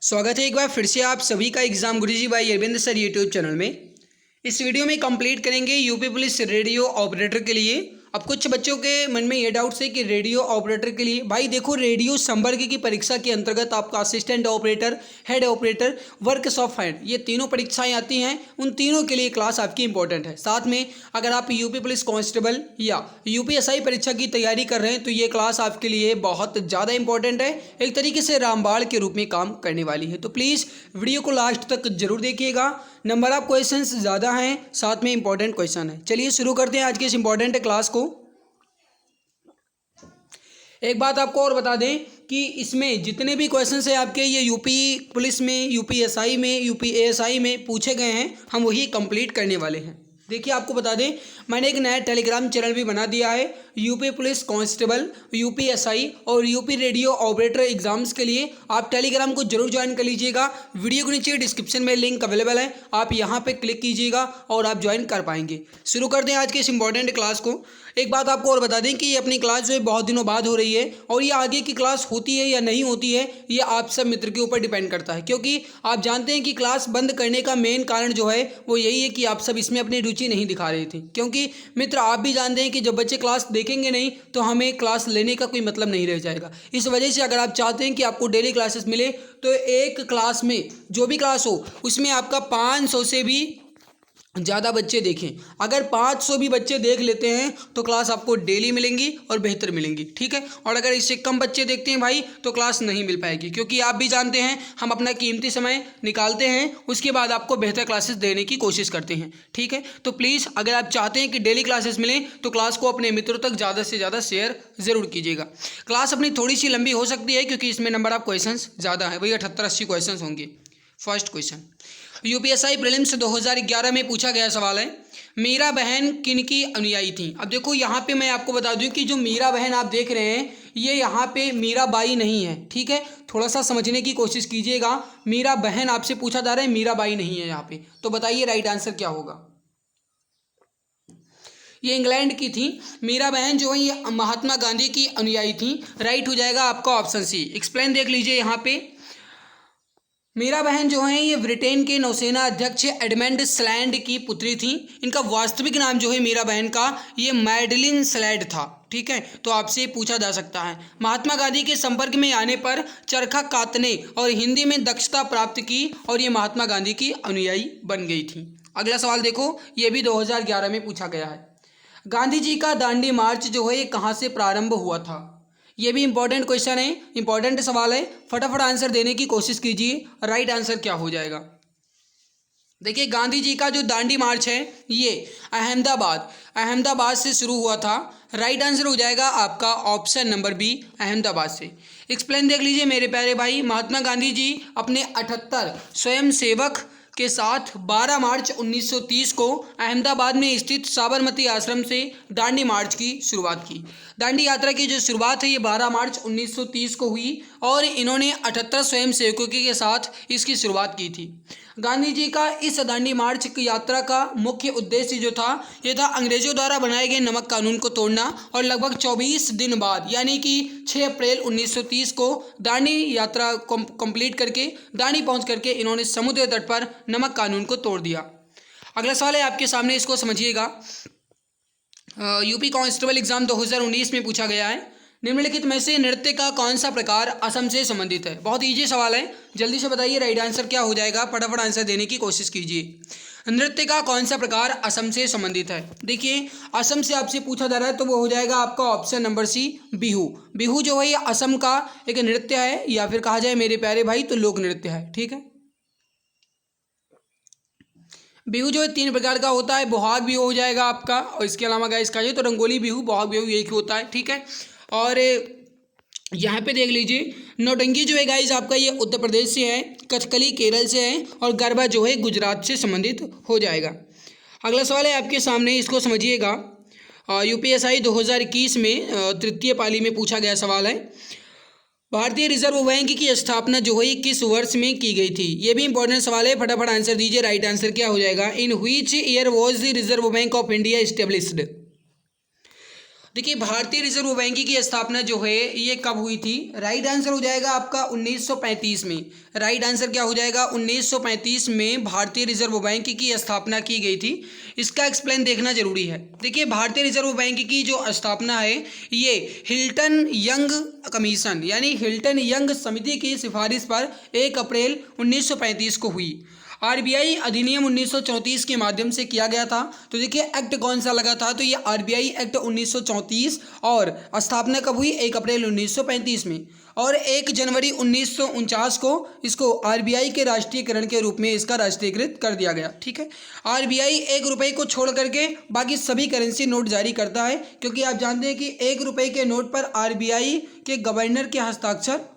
स्वागत है एक बार फिर से आप सभी का एग्जाम गुरुजी भाई अरविंद सर यूट्यूब चैनल में। इस वीडियो में कंप्लीट करेंगे यूपी पुलिस रेडियो ऑपरेटर के लिए। अब कुछ बच्चों के मन में ये डाउट्स है कि रेडियो ऑपरेटर के लिए भाई देखो, रेडियो संवर्ग की परीक्षा के अंतर्गत आपका assistant operator, head operator, workshop hand, ये तीनों परीक्षाएं आती हैं। उन तीनों के लिए क्लास आपकी इंपॉर्टेंट है। साथ में अगर आप यूपी पुलिस कांस्टेबल या यूपीएसआई परीक्षा की तैयारी कर रहे हैं तो ये क्लास आपके लिए बहुत ज़्यादा इंपॉर्टेंट है, एक तरीके से रामबाण के रूप में काम करने वाली है। तो प्लीज़ वीडियो को लास्ट तक जरूर देखिएगा। नंबर ऑफ क्वेश्चंस ज़्यादा हैं, साथ में इंपॉर्टेंट क्वेश्चन है। चलिए शुरू करते हैं आज की इस इंपॉर्टेंट क्लास को। एक बात आपको और बता दें कि इसमें जितने भी क्वेश्चंस है आपके, ये यूपी पुलिस में, यूपीएसआई में, यूपीएसआई में पूछे गए हैं, हम वही कंप्लीट करने वाले हैं। देखिए आपको बता दें, मैंने एक नया टेलीग्राम चैनल भी बना दिया है यूपी पुलिस कांस्टेबल, यूपीएसआई और यूपी रेडियो ऑपरेटर एग्जाम्स के लिए। आप टेलीग्राम को जरूर ज्वाइन कर लीजिएगा। वीडियो के नीचे डिस्क्रिप्शन में लिंक अवेलेबल है, आप यहां पे क्लिक कीजिएगा और आप ज्वाइन कर पाएंगे। शुरू करते हैं आज के इस इंपॉर्टेंट क्लास को। एक बात आपको और बता दें कि ये अपनी क्लास जो है बहुत दिनों बाद हो रही है, और ये आगे की क्लास होती है या नहीं होती है ये आप सब मित्र के ऊपर डिपेंड करता है, क्योंकि आप जानते हैं कि क्लास बंद करने का मेन कारण जो है वो यही है कि आप सब इसमें अपनी रुचि नहीं दिखा रहे थे। क्योंकि मित्र आप भी जानते हैं कि जब बच्चे क्लास देखेंगे नहीं तो हमें क्लास लेने का कोई मतलब नहीं रह जाएगा। इस वजह से अगर आप चाहते हैं कि आपको डेली क्लासेस मिले तो एक क्लास में जो भी क्लास हो उसमें आपका 500 से भी ज़्यादा बच्चे देखें। अगर 500 भी बच्चे देख लेते हैं तो क्लास आपको डेली मिलेंगी और बेहतर मिलेंगी, ठीक है। और अगर इससे कम बच्चे देखते हैं भाई तो क्लास नहीं मिल पाएगी, क्योंकि आप भी जानते हैं हम अपना कीमती समय निकालते हैं, उसके बाद आपको बेहतर क्लासेस देने की कोशिश करते हैं, ठीक है। तो प्लीज़ अगर आप चाहते हैं कि डेली क्लासेस मिलें तो क्लास को अपने मित्रों तक ज़्यादा से ज़्यादा शेयर ज़रूर कीजिएगा। क्लास अपनी थोड़ी सी लंबी हो सकती है क्योंकि इसमें नंबर ऑफ क्वेश्चन ज़्यादा है, वही 78-80 क्वेश्चन होंगे। फर्स्ट क्वेश्चन यूपीएसआई प्रीलिम्स 2011 में पूछा गया सवाल है, मीरा बहन किनकी अनुयायी थी। अब देखो यहाँ पे मैं आपको बता दूं कि जो मीरा बहन आप देख रहे हैं ये यहाँ पे मीराबाई नहीं है, ठीक है। थोड़ा सा समझने की कोशिश कीजिएगा। मीरा बहन आपसे पूछा जा रहा है, मीराबाई नहीं है यहाँ पे। तो बताइए राइट आंसर क्या होगा। ये इंग्लैंड की थी। मीरा बहन जो है ये महात्मा गांधी की अनुयायी थी। राइट हो जाएगा आपका ऑप्शन सी। एक्सप्लेन देख लीजिए यहाँ पे। मीरा बहन जो हैं ये ब्रिटेन के नौसेना अध्यक्ष एडमंड स्लैड की पुत्री थी। इनका वास्तविक नाम जो है मीरा बहन का ये मैडलिन स्लैड था, ठीक है। तो आपसे पूछा जा सकता है। महात्मा गांधी के संपर्क में आने पर चरखा कातने और हिंदी में दक्षता प्राप्त की और ये महात्मा गांधी की अनुयायी बन गई थी। अगला सवाल देखो, ये भी 2011 में पूछा गया है। गांधी जी का दांडी मार्च जो है ये कहाँ से प्रारंभ हुआ था। ये भी इंपॉर्टेंट क्वेश्चन है, इंपॉर्टेंट सवाल है। फटाफट आंसर देने की कोशिश कीजिए। राइट आंसर क्या हो जाएगा। देखिए गांधी जी का जो दांडी मार्च है ये अहमदाबाद से शुरू हुआ था। राइट आंसर हो जाएगा आपका ऑप्शन नंबर बी, अहमदाबाद से। एक्सप्लेन देख लीजिए मेरे प्यारे भाई। महात्मा गांधी जी अपने 78 स्वयंसेवक के साथ 12 मार्च 1930 को अहमदाबाद में स्थित साबरमती आश्रम से दांडी मार्च की शुरुआत की। दांडी यात्रा की जो शुरुआत है ये 12 मार्च 1930 को हुई और इन्होंने 78 स्वयंसेवकों के साथ इसकी शुरुआत की थी। गांधी जी का इस दांडी मार्च की यात्रा का मुख्य उद्देश्य जो था ये था अंग्रेजों द्वारा बनाए गए नमक कानून को तोड़ना। और लगभग 24 दिन बाद यानी कि 6 अप्रैल 1930 को दांडी यात्रा कंप्लीट करके दांडी पहुंच करके इन्होंने समुद्र तट पर नमक कानून को तोड़ दिया। अगला सवाल है आपके सामने, इसको समझिएगा। यूपी कांस्टेबल एग्जाम 2019 में पूछा गया है, निम्नलिखित में से नृत्य का कौन सा प्रकार असम से संबंधित है। बहुत इजी सवाल है, जल्दी से बताइए राइट आंसर क्या हो जाएगा। फटाफट आंसर देने की कोशिश कीजिए। नृत्य का कौन सा प्रकार असम से संबंधित है। देखिए असम से आपसे पूछा जा रहा है तो वो हो जाएगा आपका option number C, Bihu. Bihu जो है ये असम का एक नृत्य है, या फिर कहा जाए मेरे प्यारे भाई तो लोक नृत्य है, ठीक है। बिहू जो है 3 प्रकार का होता है। बोहाग बिहू हो जाएगा आपका, और इसके अलावा गाइस कहा जाए तो रंगोली बिहू, बोहाग बिहू एक ही होता है, ठीक है। और यहाँ पे देख लीजिए नौटंकी जो है गाइस आपका ये उत्तर प्रदेश से है, कथकली केरल से है और गरबा जो है गुजरात से संबंधित हो जाएगा। अगला सवाल है आपके सामने, इसको समझिएगा। यूपीएसआई 2021 में तृतीय पाली में पूछा गया सवाल है, भारतीय रिजर्व बैंक की स्थापना जो है किस वर्ष में की गई थी। ये भी इंपॉर्टेंट सवाल है, फटाफट आंसर दीजिए। राइट आंसर क्या हो जाएगा। In which year was the reserve bank of India established. देखिए भारतीय रिजर्व बैंक की स्थापना जो है ये कब हुई थी? राइट आंसर हो जाएगा आपका 1935 में। राइट आंसर क्या हो जाएगा? 1935 में भारतीय रिजर्व बैंक की स्थापना की गई थी। इसका एक्सप्लेन देखना जरूरी है। देखिए भारतीय रिजर्व बैंक की जो स्थापना है ये हिल्टन यंग कमीशन यानी हिल्टन यंग समिति की सिफारिश पर 1 अप्रैल 1935 को हुई। आरबीआई अधिनियम 1934 के माध्यम से किया गया था। तो देखिए एक्ट कौन सा लगा था? तो ये आरबीआई एक्ट 1934 और स्थापना कब हुई? 1 अप्रैल 1935 में। और 1 जनवरी 1949 को इसको आरबीआई के राष्ट्रीयकरण के रूप में इसका राष्ट्रीयकृत कर दिया गया। ठीक है। आरबीआई 1 रुपये को छोड़ करके बाकी सभी करेंसी नोट जारी करता है, क्योंकि आप जानते हैं कि 1 रुपये के नोट पर आरबीआई के गवर्नर के हस्ताक्षर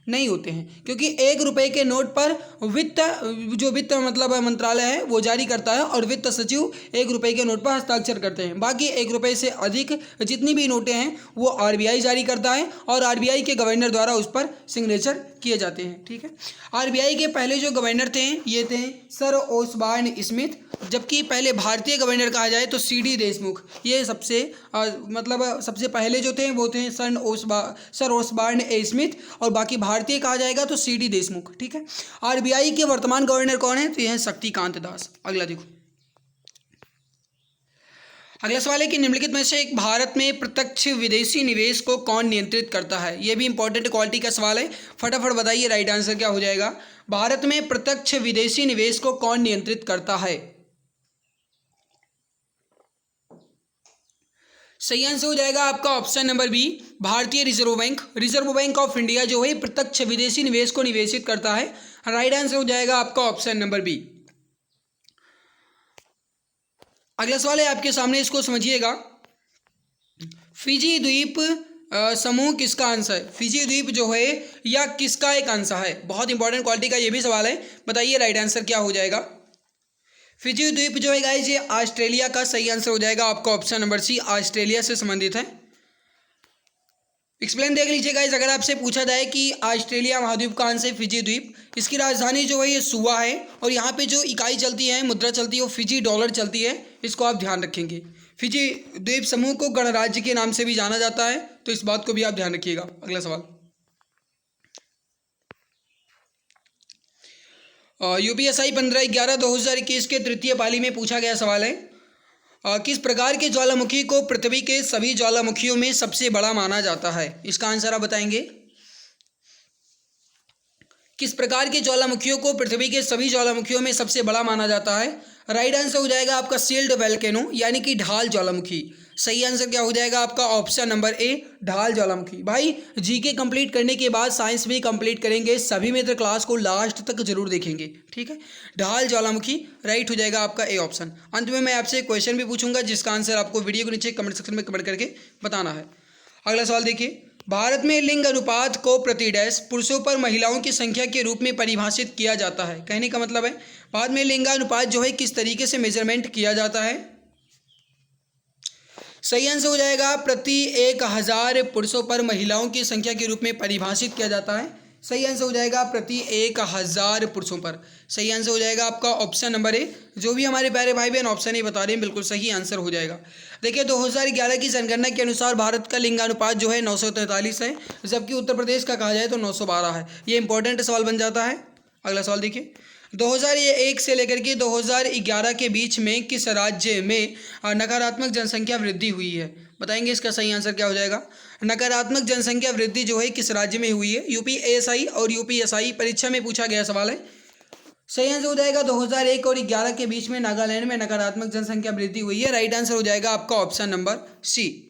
नहीं होते हैं, क्योंकि 1 रुपये के नोट पर वित्त मतलब मंत्रालय है वो जारी करता है और वित्त सचिव 1 रुपये के नोट पर हस्ताक्षर करते हैं। बाकी 1 रुपये से अधिक जितनी भी नोटें हैं वो आरबीआई जारी करता है और आरबीआई के गवर्नर द्वारा उस पर सिग्नेचर किए जाते हैं। ठीक है। आरबीआई के पहले जो गवर्नर थे ये थे सर ओसबॉर्न स्मिथ, जबकि पहले भारतीय गवर्नर कहा जाए तो सीडी देशमुख। ये सबसे पहले जो थे वो थे सर ओसबॉर्न स्मिथ और बाकी भारतीय कहा जाएगा तो सीडी देशमुख। ठीक है। आरबीआई के वर्तमान गवर्नर कौन है? तो यह है शक्तिकांत दास। अगला देखो, अगला सवाल है कि निम्नलिखित में से एक भारत में प्रत्यक्ष विदेशी निवेश को कौन नियंत्रित करता है? यह भी इंपॉर्टेंट क्वालिटी का सवाल है, फटाफट बताइए राइट आंसर क्या हो जाएगा। भारत में प्रत्यक्ष विदेशी निवेश को कौन नियंत्रित करता है? सही आंसर हो जाएगा आपका ऑप्शन नंबर बी, भारतीय reserve bank. Reserve bank of India जो है प्रत्यक्ष विदेशी निवेश को निवेशित करता है। राइट आंसर हो जाएगा आपका ऑप्शन नंबर बी। अगला सवाल है आपके सामने, इसको समझिएगा। फिजी द्वीप समूह किसका अंश है? फिजी द्वीप जो है या किसका एक अंश है? बहुत इंपॉर्टेंट क्वालिटी का ये भी सवाल है, बताइए राइट आंसर क्या हो जाएगा। फिजी द्वीप जो है गाइस ये ऑस्ट्रेलिया का सही आंसर हो जाएगा आपका ऑप्शन नंबर सी, ऑस्ट्रेलिया से संबंधित है। एक्सप्लेन देख लीजिए गाइस, अगर आपसे पूछा जाए कि ऑस्ट्रेलिया महाद्वीप का अंश है फिजी द्वीप, इसकी राजधानी जो है ये सुआ है और यहाँ पे जो इकाई चलती है, मुद्रा चलती है वो फिजी डॉलर चलती है, इसको आप ध्यान रखेंगे। फिजी द्वीप समूह को गणराज्य के नाम से भी जाना जाता है, तो इस बात को भी आप ध्यान रखिएगा। अगला सवाल, यूपीएसआई 15/11/2021 के तृतीय पाली में पूछा गया सवाल है, किस प्रकार के ज्वालामुखी को पृथ्वी के सभी ज्वालामुखियों में सबसे बड़ा माना जाता है? इसका आंसर आप बताएंगे। किस प्रकार के ज्वालामुखियों को पृथ्वी के सभी ज्वालामुखियों में सबसे बड़ा माना जाता है? राइट आंसर हो जाएगा आपका सील्ड वोल्केनो यानी कि ढाल ज्वालामुखी। सही आंसर क्या हो जाएगा आपका ऑप्शन नंबर ए, ढाल ज्वालामुखी। भाई जीके कंप्लीट करने के बाद साइंस भी कंप्लीट करेंगे, सभी मित्र क्लास को लास्ट तक जरूर देखेंगे। ठीक है, ढाल ज्वालामुखी राइट हो जाएगा आपका ए ऑप्शन। अंत में मैं आपसे क्वेश्चन भी पूछूंगा जिसका आंसर आपको वीडियो के नीचे कमेंट सेक्शन में कमेंट करके बताना है। अगला सवाल देखिए, भारत में लिंग अनुपात को प्रति डैश पुरुषों पर महिलाओं की संख्या के रूप में परिभाषित किया जाता है। कहने का मतलब है भारत में लिंगानुपात जो है किस तरीके से मेजरमेंट किया जाता है? सही आंसर हो जाएगा प्रति 1000 पुरुषों पर महिलाओं की संख्या के रूप में परिभाषित किया जाता है। सही आंसर हो जाएगा प्रति 1000 पुरुषों पर। सही आंसर हो जाएगा आपका ऑप्शन नंबर ए। जो भी हमारे प्यारे भाई बहन ऑप्शन ए बता रहे हैं बिल्कुल सही आंसर हो जाएगा। देखिए 2011 की जनगणना के अनुसार भारत का लिंगानुपात जो है 943 है, जबकि उत्तर प्रदेश का कहा जाए तो 912 है। ये इंपॉर्टेंट सवाल बन जाता है। अगला सवाल देखिए, 2001 से लेकर के 2011 के बीच में किस राज्य में नकारात्मक जनसंख्या वृद्धि हुई है? बताएंगे इसका सही आंसर क्या हो जाएगा। नकारात्मक जनसंख्या वृद्धि जो है किस राज्य में हुई है? यूपीएसआई और यूपीएसआई परीक्षा में पूछा गया सवाल है। सही आंसर हो जाएगा 2001 और 11 के बीच में नागालैंड में नकारात्मक जनसंख्या वृद्धि हुई है। राइट आंसर हो जाएगा आपका ऑप्शन नंबर सी।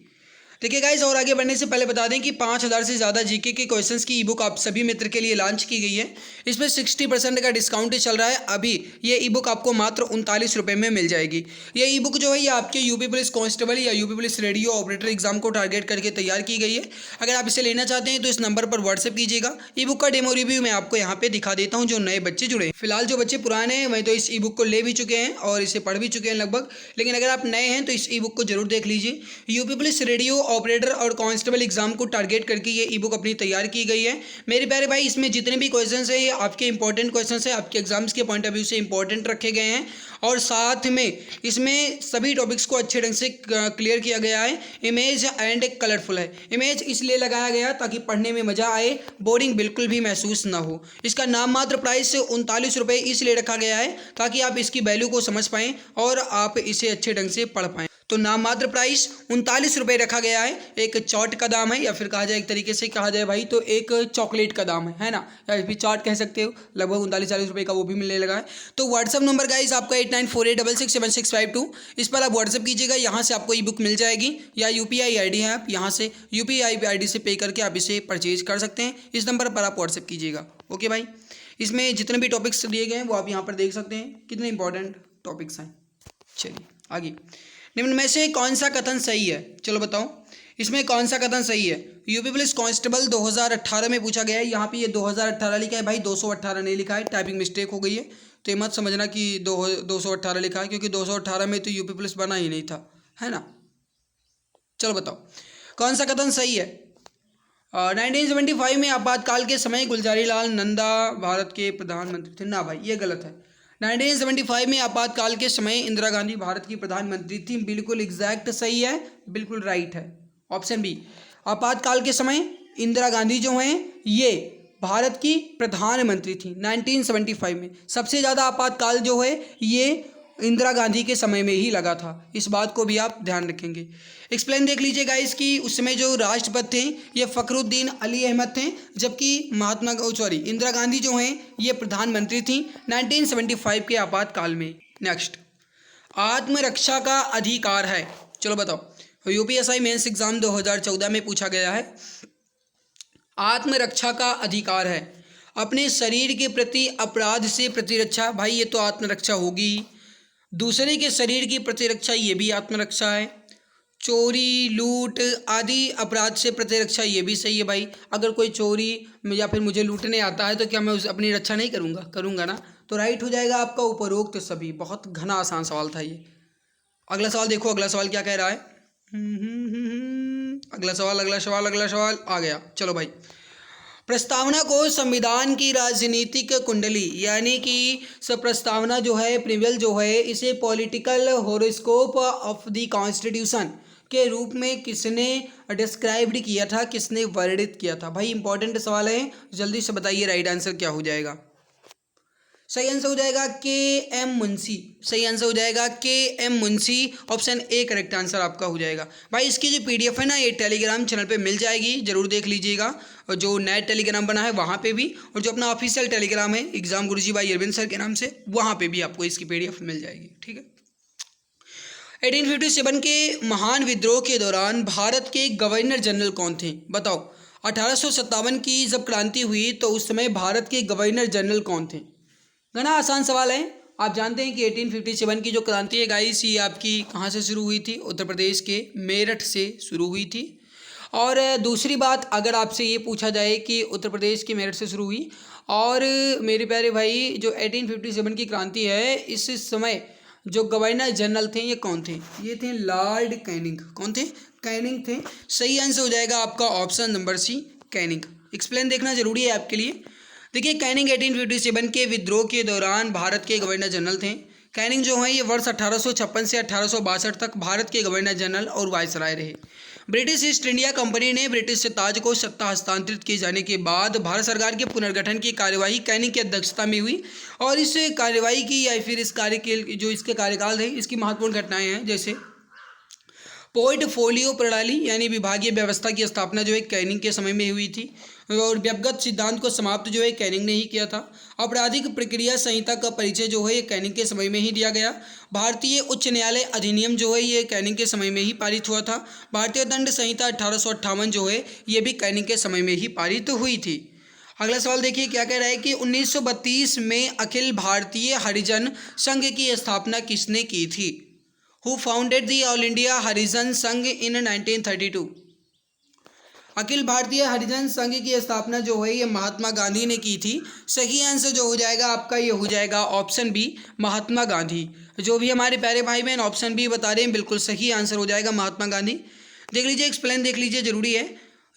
देखिए गाइस, और आगे बढ़ने से पहले बता दें कि 5000 से ज़्यादा जीके के क्वेश्चंस की ई बुक आप सभी मित्र के लिए लॉन्च की गई है। इसमें 60% का डिस्काउंट चल रहा है। अभी ये ई बुक आपको मात्र 39 रुपये में मिल जाएगी। ये ई बुक जो है ये आपके यूपी पुलिस कांस्टेबल या UP police radio operator exam को टारगेट करके तैयार की गई है। अगर आप इसे लेना चाहते हैं तो इस नंबर पर व्हाट्सएप कीजिएगा। ई बुक का डेमो रिव्यू मैं आपको यहाँ पे दिखा देता हूँ जो नए बच्चे जुड़े हैं। फिलहाल जो बच्चे पुराने हैं वही तो इस ई बुक को ले भी चुके हैं और इसे पढ़ भी चुके हैं लगभग, लेकिन अगर आप नए हैं तो इस ई बुक को जरूर देख लीजिए। यूपी पुलिस रेडियो ऑपरेटर और कांस्टेबल एग्जाम को टारगेट करके ये ई बुक अपनी तैयार की गई है मेरे प्यारे भाई। इसमें जितने भी क्वेश्चंस हैं ये आपके इंपॉर्टेंट क्वेश्चंस हैं, आपके एग्जाम्स के पॉइंट ऑफ व्यू से इंपॉर्टेंट रखे गए हैं और साथ में इसमें सभी टॉपिक्स को अच्छे ढंग से क्लियर किया गया है। इमेज एंड कलरफुल है। इमेज इसलिए लगाया गया ताकि पढ़ने में मज़ा आए, बोरिंग बिल्कुल भी महसूस ना हो। इसका नाम मात्र प्राइस 39 रुपये इसलिए रखा गया है ताकि आप इसकी वैल्यू को समझ पाएँ और आप इसे अच्छे ढंग से पढ़ पाएँ। तो नाम मात्र प्राइस 39 रुपये रखा गया है। एक चाट का दाम है, या फिर कहा जाए एक तरीके से कहा जाए भाई तो एक चॉकलेट का दाम है ना, या फिर चाट कह सकते हो। लगभग 39-40 रुपये का वो भी मिलने लगा है। तो व्हाट्सअप नंबर गाइस आपका 8948667652, इस पर आप व्हाट्सअप कीजिएगा। यहाँ से आपको ई बुक मिल जाएगी, या UPI ID है, आप यहाँ से UPI ID से पे करके आप इसे परचेज कर सकते हैं। इस नंबर पर आप व्हाट्सअप कीजिएगा। ओके भाई, इसमें जितने भी टॉपिक्स दिए गए हैं वो आप यहाँ पर देख सकते हैं, कितने इंपॉर्टेंट टॉपिक्स हैं। चलिए आगे, निम्न में से कौन सा कथन सही है, चलो बताओ इसमें कौन सा कथन सही है। यूपी पुलिस कांस्टेबल 2018 में पूछा गया है। यहाँ पे ये 2018 लिखा है भाई, 218 नहीं लिखा है, टाइपिंग मिस्टेक हो गई है। तो ये मत समझना कि 218 लिखा है, क्योंकि 218 में तो यूपी पुलिस बना ही नहीं था, है ना। चलो बताओ कौन सा कथन सही है। 1975 में आपातकाल के समय गुलजारी लाल नंदा भारत के प्रधानमंत्री थे। ना भाई ये गलत है। 1975 में आपातकाल के समय इंदिरा गांधी भारत की प्रधानमंत्री थी। बिल्कुल एग्जैक्ट सही है, बिल्कुल राइट है। ऑप्शन बी, आपातकाल के समय इंदिरा गांधी जो हैं ये भारत की प्रधानमंत्री थी 1975 में। सबसे ज़्यादा आपातकाल जो है ये इंदिरा गांधी के समय में ही लगा था, इस बात को भी आप ध्यान रखेंगे। एक्सप्लेन देख लीजिए गाइस कि उस समय जो राष्ट्रपति थे ये फखरुद्दीन अली अहमद थे, जबकि इंदिरा गांधी जो हैं ये प्रधानमंत्री थी 1975 के आपातकाल में। नेक्स्ट, आत्मरक्षा का अधिकार है, चलो बताओ। UPSI मेंस एग्जाम 2014 में पूछा गया है। आत्मरक्षा का अधिकार है, अपने शरीर के प्रति अपराध से प्रतिरक्षा, भाई ये तो आत्मरक्षा होगी। दूसरे के शरीर की प्रतिरक्षा, ये भी आत्मरक्षा है। चोरी लूट आदि अपराध से प्रतिरक्षा, ये भी सही है भाई। अगर कोई चोरी या फिर मुझे लूटने आता है तो क्या मैं अपनी रक्षा नहीं करूँगा ना। तो राइट हो जाएगा आपका उपरोक्त सभी। बहुत घना आसान सवाल था ये। अगला सवाल देखो, अगला सवाल क्या कह रहा है। अगला सवाल आ गया। चलो भाई, प्रस्तावना को संविधान की राजनीतिक कुंडली, यानी कि प्रस्तावना जो है प्रीवियल जो है इसे political horoscope of the constitution के रूप में किसने डिस्क्राइब्ड किया था, किसने वर्णित किया था। भाई इंपॉर्टेंट सवाल है, जल्दी से बताइए राइट आंसर क्या हो जाएगा। सही आंसर हो जाएगा KM मुंशी। सही आंसर हो जाएगा KM Munshi. Option A correct answer आपका हो जाएगा। भाई इसकी जो PDF है ना ये टेलीग्राम चैनल पे मिल जाएगी, जरूर देख लीजिएगा। और जो नया टेलीग्राम बना है वहाँ पे भी, और जो अपना ऑफिशियल टेलीग्राम है एग्जाम गुरुजी भाई अरविंद सर के नाम से, वहाँ पे भी आपको इसकी PDF मिल जाएगी। ठीक है। 1857 के महान विद्रोह के दौरान भारत के गवर्नर जनरल कौन थे, बताओ। 1857 की जब क्रांति हुई तो उस समय भारत के गवर्नर जनरल कौन थे। घना आसान सवाल है। आप जानते हैं कि 1857 की जो क्रांति है गाइस ये आपकी कहाँ से शुरू हुई थी, उत्तर प्रदेश के मेरठ से शुरू हुई थी। और दूसरी बात, अगर आपसे ये पूछा जाए कि उत्तर प्रदेश के मेरठ से शुरू हुई, और मेरे प्यारे भाई जो 1857 की क्रांति है इस समय जो गवर्नर जनरल थे ये कौन थे, ये थे लॉर्ड कैनिंग। कौन थे, कैनिंग थे। सही आंसर हो जाएगा आपका option number C Canning. Explain देखना जरूरी है आपके लिए। देखिए कैनिंग 1857 के विद्रोह के दौरान भारत के गवर्नर जनरल थे। कैनिंग जो है ये वर्ष 1856 से 1862 तक भारत के गवर्नर जनरल और वायसराय रहे। ब्रिटिश ईस्ट इंडिया कंपनी ने ब्रिटिश ताज को सत्ता हस्तांतरित किए जाने के बाद भारत सरकार के पुनर्गठन की कार्यवाही कैनिंग की अध्यक्षता में हुई। और इस कार्यवाही की या फिर इस कार्य के जो इसके कार्यकाल थे इसकी महत्वपूर्ण घटनाएं हैं, जैसे पोर्टफोलियो प्रणाली यानी विभागीय व्यवस्था की स्थापना जो है कैनिंग के समय में हुई थी, और व्यक्तिगत सिद्धांत को समाप्त जो है कैनिंग ने ही किया था। आपराधिक प्रक्रिया संहिता का परिचय जो है ये कैनिंग के समय में ही दिया गया। भारतीय उच्च न्यायालय अधिनियम जो है ये कैनिंग के समय में ही पारित हुआ था। भारतीय दंड संहिता 1858 जो है ये भी कैनिंग के समय में ही पारित हुई थी। अगला सवाल देखिए क्या कह रहा है कि 1932 में अखिल भारतीय हरिजन संघ की स्थापना किसने की थी। Who founded the All India Harijan Sangh in 1932। Akhil Bharatiya हरिजन संघ की स्थापना जो है ये महात्मा गांधी ने की थी। सही आंसर जो हो जाएगा आपका ये हो जाएगा ऑप्शन बी महात्मा गांधी। जो भी हमारे प्यारे भाई बहन ऑप्शन बी बता रहे हैं बिल्कुल सही आंसर हो जाएगा महात्मा गांधी। देख लीजिए, एक्सप्लेन देख लीजिए, जरूरी है।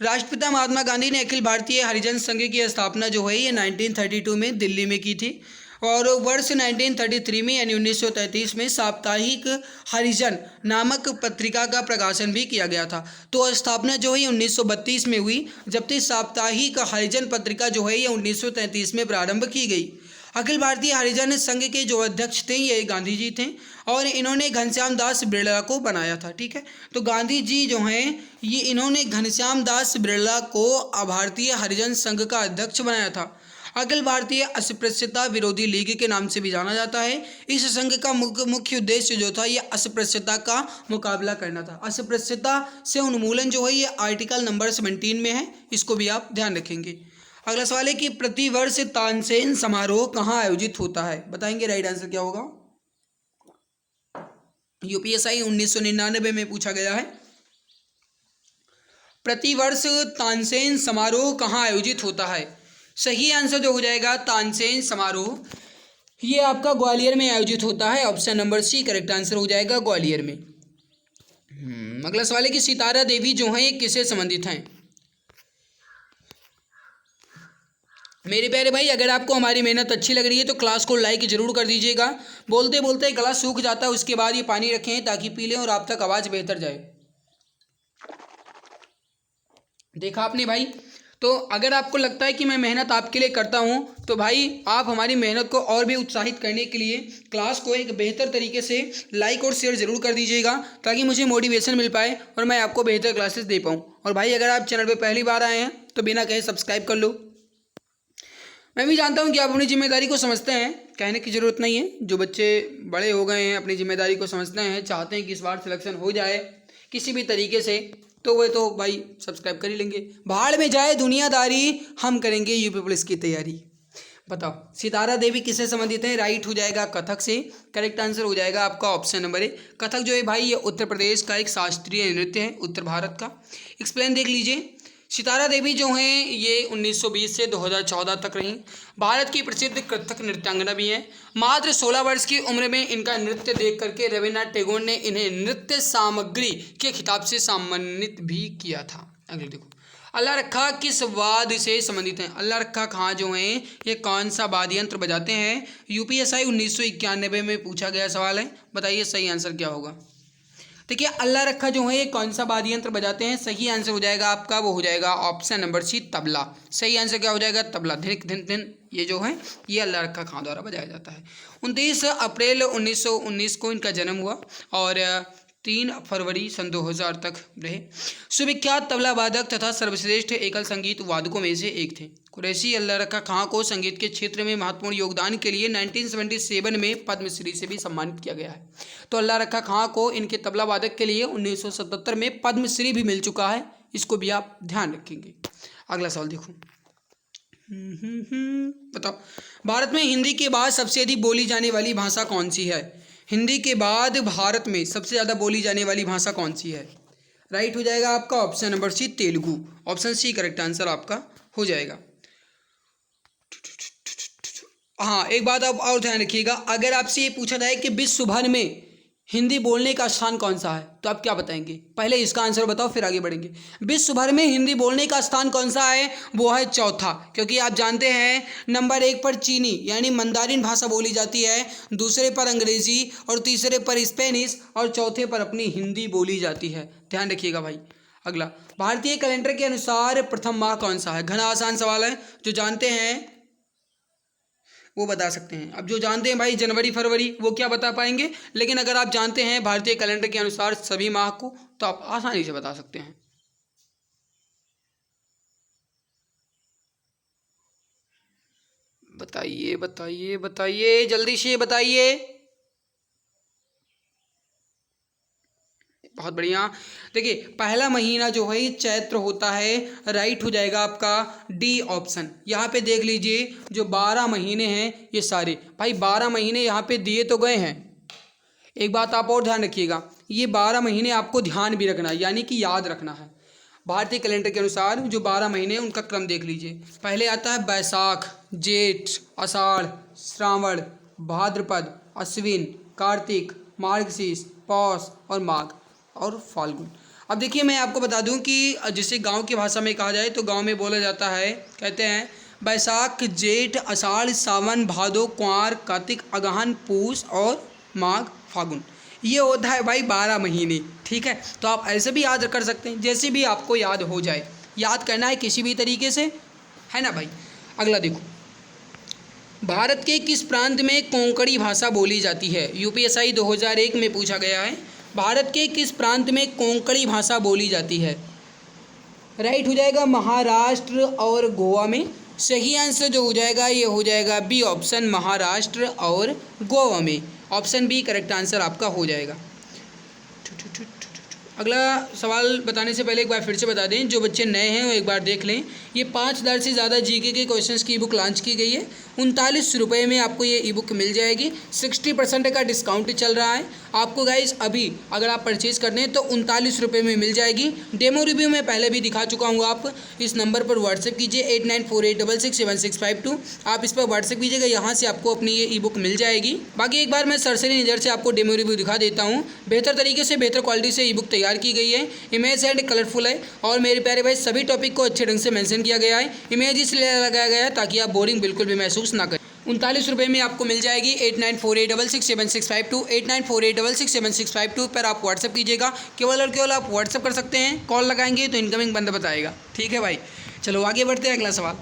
राष्ट्रपिता महात्मा गांधी ने अखिल भारतीय हरिजन संघ की स्थापना जो है ये 1932 में दिल्ली में की थी, और वर्ष 1933 में यानी 1933 में साप्ताहिक हरिजन नामक पत्रिका का प्रकाशन भी किया गया था। तो स्थापना जो है ये 1932 में हुई, जबकि साप्ताहिक हरिजन पत्रिका जो है ये 1933 में प्रारंभ की गई। अखिल भारतीय हरिजन संघ के जो अध्यक्ष थे ये गांधी जी थे, और इन्होंने घनश्याम दास बिरला को बनाया था। ठीक है, तो गांधी जी जो हैं ये इन्होंने घनश्याम दास बिरला को भारतीय हरिजन संघ का अध्यक्ष बनाया था। अखिल भारतीय अस्पृश्यता विरोधी लीग के नाम से भी जाना जाता है। इस संघ का मुख्य उद्देश्य जो था ये अस्पृश्यता का मुकाबला करना था। अस्पृश्यता से उन्मूलन जो है ये आर्टिकल नंबर 17 में है, इसको भी आप ध्यान रखेंगे। अगला सवाल है कि प्रतिवर्ष तानसेन समारोह कहाँ आयोजित होता है, बताएंगे राइट आंसर क्या होगा। यूपीएसआई 1999 में पूछा गया है। प्रतिवर्ष तानसेन समारोह कहाँ आयोजित होता है, सही आंसर जो हो जाएगा तानसेन समारोह ये आपका ग्वालियर में आयोजित होता है। Option number C correct answer हो जाएगा, ग्वालियर में। अगला सवाल है कि सितारा देवी जो हैं ये किससे संबंधित हैं। मेरे प्यारे भाई, अगर आपको हमारी मेहनत अच्छी लग रही है तो क्लास को लाइक जरूर कर दीजिएगा। बोलते बोलते गला सूख जाता है, उसके बाद ये पानी रखें ताकि पी लें और आप तक आवाज़ बेहतर जाए। देखा आपने भाई। तो अगर आपको लगता है कि मैं मेहनत आपके लिए करता हूं तो भाई आप हमारी मेहनत को और भी उत्साहित करने के लिए क्लास को एक बेहतर तरीके से लाइक और शेयर ज़रूर कर दीजिएगा, ताकि मुझे मोटिवेशन मिल पाए और मैं आपको बेहतर क्लासेस दे पाऊँ। और भाई अगर आप चैनल पर पहली बार आए हैं तो बिना कहे सब्सक्राइब कर लो। मैं भी जानता हूं कि आप अपनी जिम्मेदारी को समझते हैं, कहने की ज़रूरत नहीं है। जो बच्चे बड़े हो गए हैं अपनी जिम्मेदारी को समझते हैं, चाहते हैं कि इस बार सिलेक्शन हो जाए किसी भी तरीके से, तो वे तो भाई सब्सक्राइब कर ही लेंगे। भाड़ में जाए दुनियादारी, हम करेंगे यूपी पुलिस की तैयारी। बताओ सितारा देवी किससे संबंधित है, राइट हो जाएगा कथक से। करेक्ट आंसर हो जाएगा आपका ऑप्शन नंबर ए। कथक जो है भाई ये उत्तर प्रदेश का एक शास्त्रीय नृत्य है, उत्तर भारत का। एक्सप्लेन देख लीजिए। सितारा देवी जो हैं ये 1920 से 2014 तक रहीं। भारत की प्रसिद्ध कथक नृत्यांगना भी हैं। मात्र 16 वर्ष की उम्र में इनका नृत्य देख करके रविन्द्रनाथ टैगोर ने इन्हें नृत्य सामग्री के खिताब से सम्मानित भी किया था। अगले देखो, अल्लाह रखा किस वाद्य से संबंधित हैं। अल्लाह रखा खां जो हैं ये कौन सा वाद्य यंत्र बजाते हैं। यूपीएसआई 1991 में पूछा गया सवाल है, बताइए सही आंसर क्या होगा। देखिए अल्लाह रखा जो है ये कौन सा वाद्य यंत्र बजाते हैं, सही आंसर हो जाएगा आपका, वो हो जाएगा ऑप्शन नंबर सी तबला। सही आंसर क्या हो जाएगा, तबला। धिन धिन धिन ये जो है ये अल्लाह रखा खां द्वारा बजाया जाता है। 29 अप्रैल 1919 को इनका जन्म हुआ और 3 फरवरी सन 2000 तक रहे। सुविख्यात तबला वादक तथा सर्वश्रेष्ठ एकल संगीत वादकों में से एक थे। कुरैशी अल्लाह रखा खां को संगीत के क्षेत्र में महत्वपूर्ण योगदान के लिए 1977 में पद्मश्री से भी सम्मानित किया गया है। तो अल्लाह रखा खां को इनके तबला वादक के लिए 1977 में पद्मश्री भी मिल चुका है, इसको भी आप ध्यान रखेंगे। अगला सवाल देखो। बताओ भारत में हिंदी के बाद सबसे अधिक बोली जाने वाली भाषा कौन सी है। हिंदी के बाद भारत में सबसे ज़्यादा बोली जाने वाली भाषा कौन सी है, राइट हो जाएगा आपका option number C Telugu. Option C correct answer आपका हो जाएगा। हाँ एक बात आप और ध्यान रखिएगा, अगर आपसे ये पूछा जाए कि विश्व भर में हिंदी बोलने का स्थान कौन सा है तो आप क्या बताएंगे, पहले इसका आंसर बताओ फिर आगे बढ़ेंगे। विश्व भर में हिंदी बोलने का स्थान कौन सा है, वो है चौथा, क्योंकि आप जानते हैं नंबर 1 पर चीनी यानी मंदारिन भाषा बोली जाती है, दूसरे पर अंग्रेजी और तीसरे पर स्पेनिश और चौथे पर अपनी हिंदी बोली जाती है। ध्यान रखिएगा भाई। अगला, भारतीय कैलेंडर के अनुसार प्रथम माह कौन सा है। घना आसान सवाल है, जो जानते हैं वो बता सकते हैं। अब जो जानते हैं भाई जनवरी फरवरी वो क्या बता पाएंगे, लेकिन अगर आप जानते हैं भारतीय कैलेंडर के अनुसार सभी माह को तो आप आसानी से बता सकते हैं। बताइए बताइए बताइए जल्दी से बताइए। बहुत बढ़िया। देखिए पहला महीना जो है चैत्र होता है, राइट हो जाएगा आपका डी ऑप्शन। यहाँ पे देख लीजिए जो 12 महीने हैं ये सारे भाई 12 महीने यहाँ पे दिए तो गए हैं। एक बात आप और ध्यान रखिएगा, ये 12 महीने आपको ध्यान भी रखना है यानी कि याद रखना है। भारतीय कैलेंडर के अनुसार जो 12 महीने उनका क्रम देख लीजिए। पहले आता है बैसाख, जेठ, आषाढ़, श्रावण, भाद्रपद, अश्विन, कार्तिक, मार्गशीर्ष, पौष और माघ और फाल्गुन। अब देखिए मैं आपको बता दूं कि जिसे गांव की भाषा में कहा जाए तो गांव में बोला जाता है, कहते हैं बैसाख जेठ आषाढ़ सावन भादो कुंवार कार्तिक अगहन पूस और माघ फागुन। ये होता है भाई 12 महीने, ठीक है। तो आप ऐसे भी याद कर सकते हैं, जैसे भी आपको याद हो जाए, याद करना है किसी भी तरीके से, है ना भाई। अगला देखो, भारत के किस प्रांत में कोंकणी भाषा बोली जाती है? यूपीएसआई 2001 में पूछा गया है, भारत के किस प्रांत में कोंकणी भाषा बोली जाती है? राइट हो जाएगा महाराष्ट्र और गोवा में। सही आंसर जो हो जाएगा ये हो जाएगा बी ऑप्शन, महाराष्ट्र और गोवा में। ऑप्शन बी करेक्ट आंसर आपका हो जाएगा। अगला सवाल बताने से पहले एक बार फिर से बता दें, जो बच्चे नए हैं वो एक बार देख लें। ये 5000 से ज़्यादा जीके के क्वेश्चंस की ई बुक लॉन्च की गई है। 39 रुपये में आपको ये ई बुक मिल जाएगी। 60% का डिस्काउंट चल रहा है आपको गाइस। अभी अगर आप परचेज़ करते हैं तो 39 रुपये में मिल जाएगी। डेमो रिव्यू में पहले भी दिखा चुका हूँ। आप इस नंबर पर व्हाट्सएप कीजिए 8948667652। आप इस पर व्हाट्सएप कीजिएगा, यहाँ से आपको अपनी ये ई बुक मिल जाएगी। बाकी एक बार मैं सरसरी नज़र से आपको डेमो रिव्यू दिखा देता हूँ। बेहतर तरीके से बेहतर क्वालिटी से ई बुक तैयार की गई है, इमेज एंड कलरफुल है, और मेरे प्यारे भाई सभी टॉपिक को अच्छे ढंग से मेंशन किया गया है। इमेज इसलिए लगाया गया है ताकि आप बोरिंग बिल्कुल भी महसूस ना करें। 39 रुपये में आपको मिल जाएगी। 8948667652 8948667652 पर आप व्हाट्सएप कीजिएगा। केवल और केवल आप व्हाट्सएप कर सकते हैं, कॉल लगाएंगे तो इनकमिंग बंदा बताएगा, ठीक है भाई। चलो आगे बढ़ते हैं। अगला सवाल,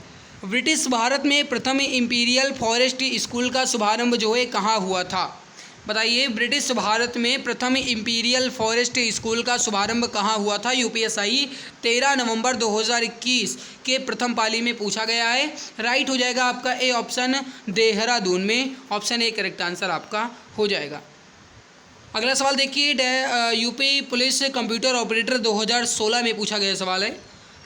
ब्रिटिश भारत में प्रथम इंपीरियल फॉरेस्ट स्कूल का शुभारंभ जो है कहाँ हुआ था? बताइए, ब्रिटिश भारत में प्रथम इंपीरियल फॉरेस्ट स्कूल का शुभारंभ कहाँ हुआ था? यूपीएसआई 13 नवंबर 2021 के प्रथम पाली में पूछा गया है। राइट हो जाएगा आपका ए ऑप्शन, देहरादून में। ऑप्शन ए करेक्ट आंसर आपका हो जाएगा। अगला सवाल देखिए, यूपी पुलिस कंप्यूटर ऑपरेटर 2016 में पूछा गया सवाल है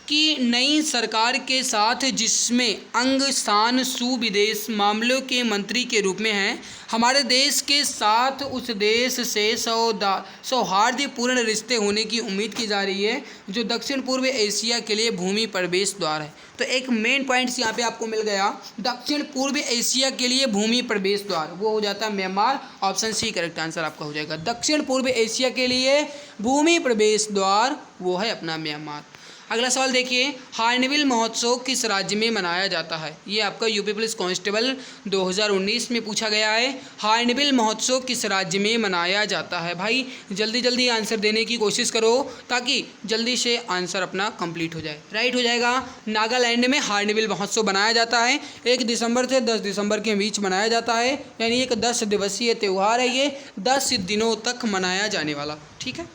कि नई सरकार के साथ जिसमें अंग स्थान सुविदेश मामलों के मंत्री के रूप में हैं, हमारे देश के साथ उस देश से सौहार्दपूर्ण रिश्ते होने की उम्मीद की जा रही है जो दक्षिण पूर्व एशिया के लिए भूमि प्रवेश द्वार है। तो एक मेन पॉइंट्स यहाँ पे आपको मिल गया, दक्षिण पूर्व एशिया के लिए भूमि प्रवेश द्वार, वो हो जाता है Myanmar. Option C correct answer आपका हो जाएगा। दक्षिण पूर्व एशिया के लिए भूमि प्रवेश द्वार वो है अपना म्यांमार। अगला सवाल देखिए, हार्नबिल महोत्सव किस राज्य में मनाया जाता है? ये आपका यूपी पुलिस कांस्टेबल 2019 में पूछा गया है। हार्नबिल महोत्सव किस राज्य में मनाया जाता है? भाई जल्दी जल्दी आंसर देने की कोशिश करो ताकि जल्दी से आंसर अपना कंप्लीट हो जाए। राइट हो जाएगा, नागालैंड में हार्नबिल महोत्सव मनाया जाता है। 1 दिसंबर से 10 दिसंबर के बीच मनाया जाता है, यानी एक 10 दिवसीय त्यौहार है। ये 10 दिनों तक मनाया जाने वाला, ठीक है।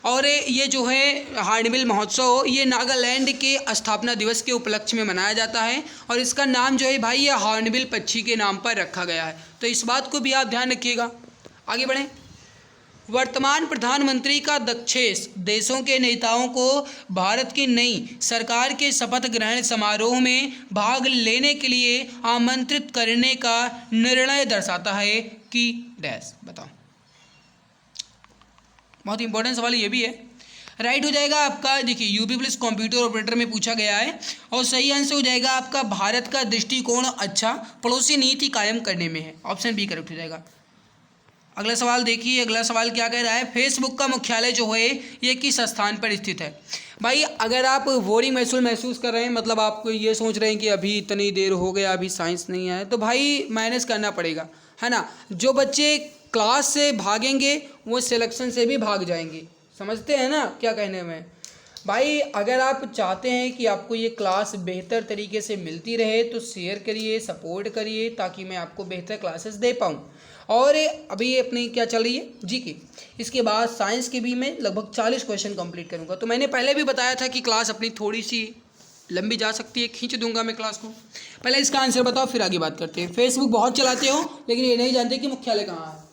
और ये जो है हार्नबिल महोत्सव ये नागालैंड के स्थापना दिवस के उपलक्ष्य में मनाया जाता है, और इसका नाम जो है भाई ये हार्नबिल पक्षी के नाम पर रखा गया है। तो इस बात को भी आप ध्यान रखिएगा। आगे बढ़ें। वर्तमान प्रधानमंत्री का दक्षिण देशों के नेताओं को भारत की नई सरकार के शपथ ग्रहण समारोह में भाग लेने के लिए आमंत्रित करने का निर्णय दर्शाता है कि डैश। बताओ, बहुत इंपॉर्टेंट सवाल ये भी है। राइट हो जाएगा आपका, देखिए यूपी पुलिस कंप्यूटर ऑपरेटर में पूछा गया है, और सही आंसर हो जाएगा आपका भारत का दृष्टिकोण अच्छा पड़ोसी नीति कायम करने में है। ऑप्शन बी करेक्ट हो जाएगा। अगला सवाल देखिए, अगला सवाल क्या कह रहा है, फेसबुक का मुख्यालय जो है ये किस स्थान पर स्थित है? भाई अगर आप बोरिंग महसूस कर रहे हैं, मतलब आप ये सोच रहे हैं कि अभी इतनी देर हो गया अभी साइंस नहीं आया, तो भाई मैनेज करना पड़ेगा, है ना। जो बच्चे क्लास से भागेंगे वो सिलेक्शन से भी भाग जाएंगे, समझते हैं ना क्या कहने में। भाई अगर आप चाहते हैं कि आपको ये क्लास बेहतर तरीके से मिलती रहे तो शेयर करिए, सपोर्ट करिए, ताकि मैं आपको बेहतर क्लासेस दे पाऊँ। और अभी ये अपनी क्या चल रही है जी की, इसके बाद साइंस के भी मैं लगभग 40 क्वेश्चन कंप्लीट करूँगा। तो मैंने पहले भी बताया था कि क्लास अपनी थोड़ी सी लंबी जा सकती है, खींच दूंगा मैं क्लास को। पहले इसका आंसर बताओ फिर आगे बात करते हैं। फेसबुक बहुत चलाते हो लेकिन ये नहीं जानते कि मुख्यालय कहाँ है।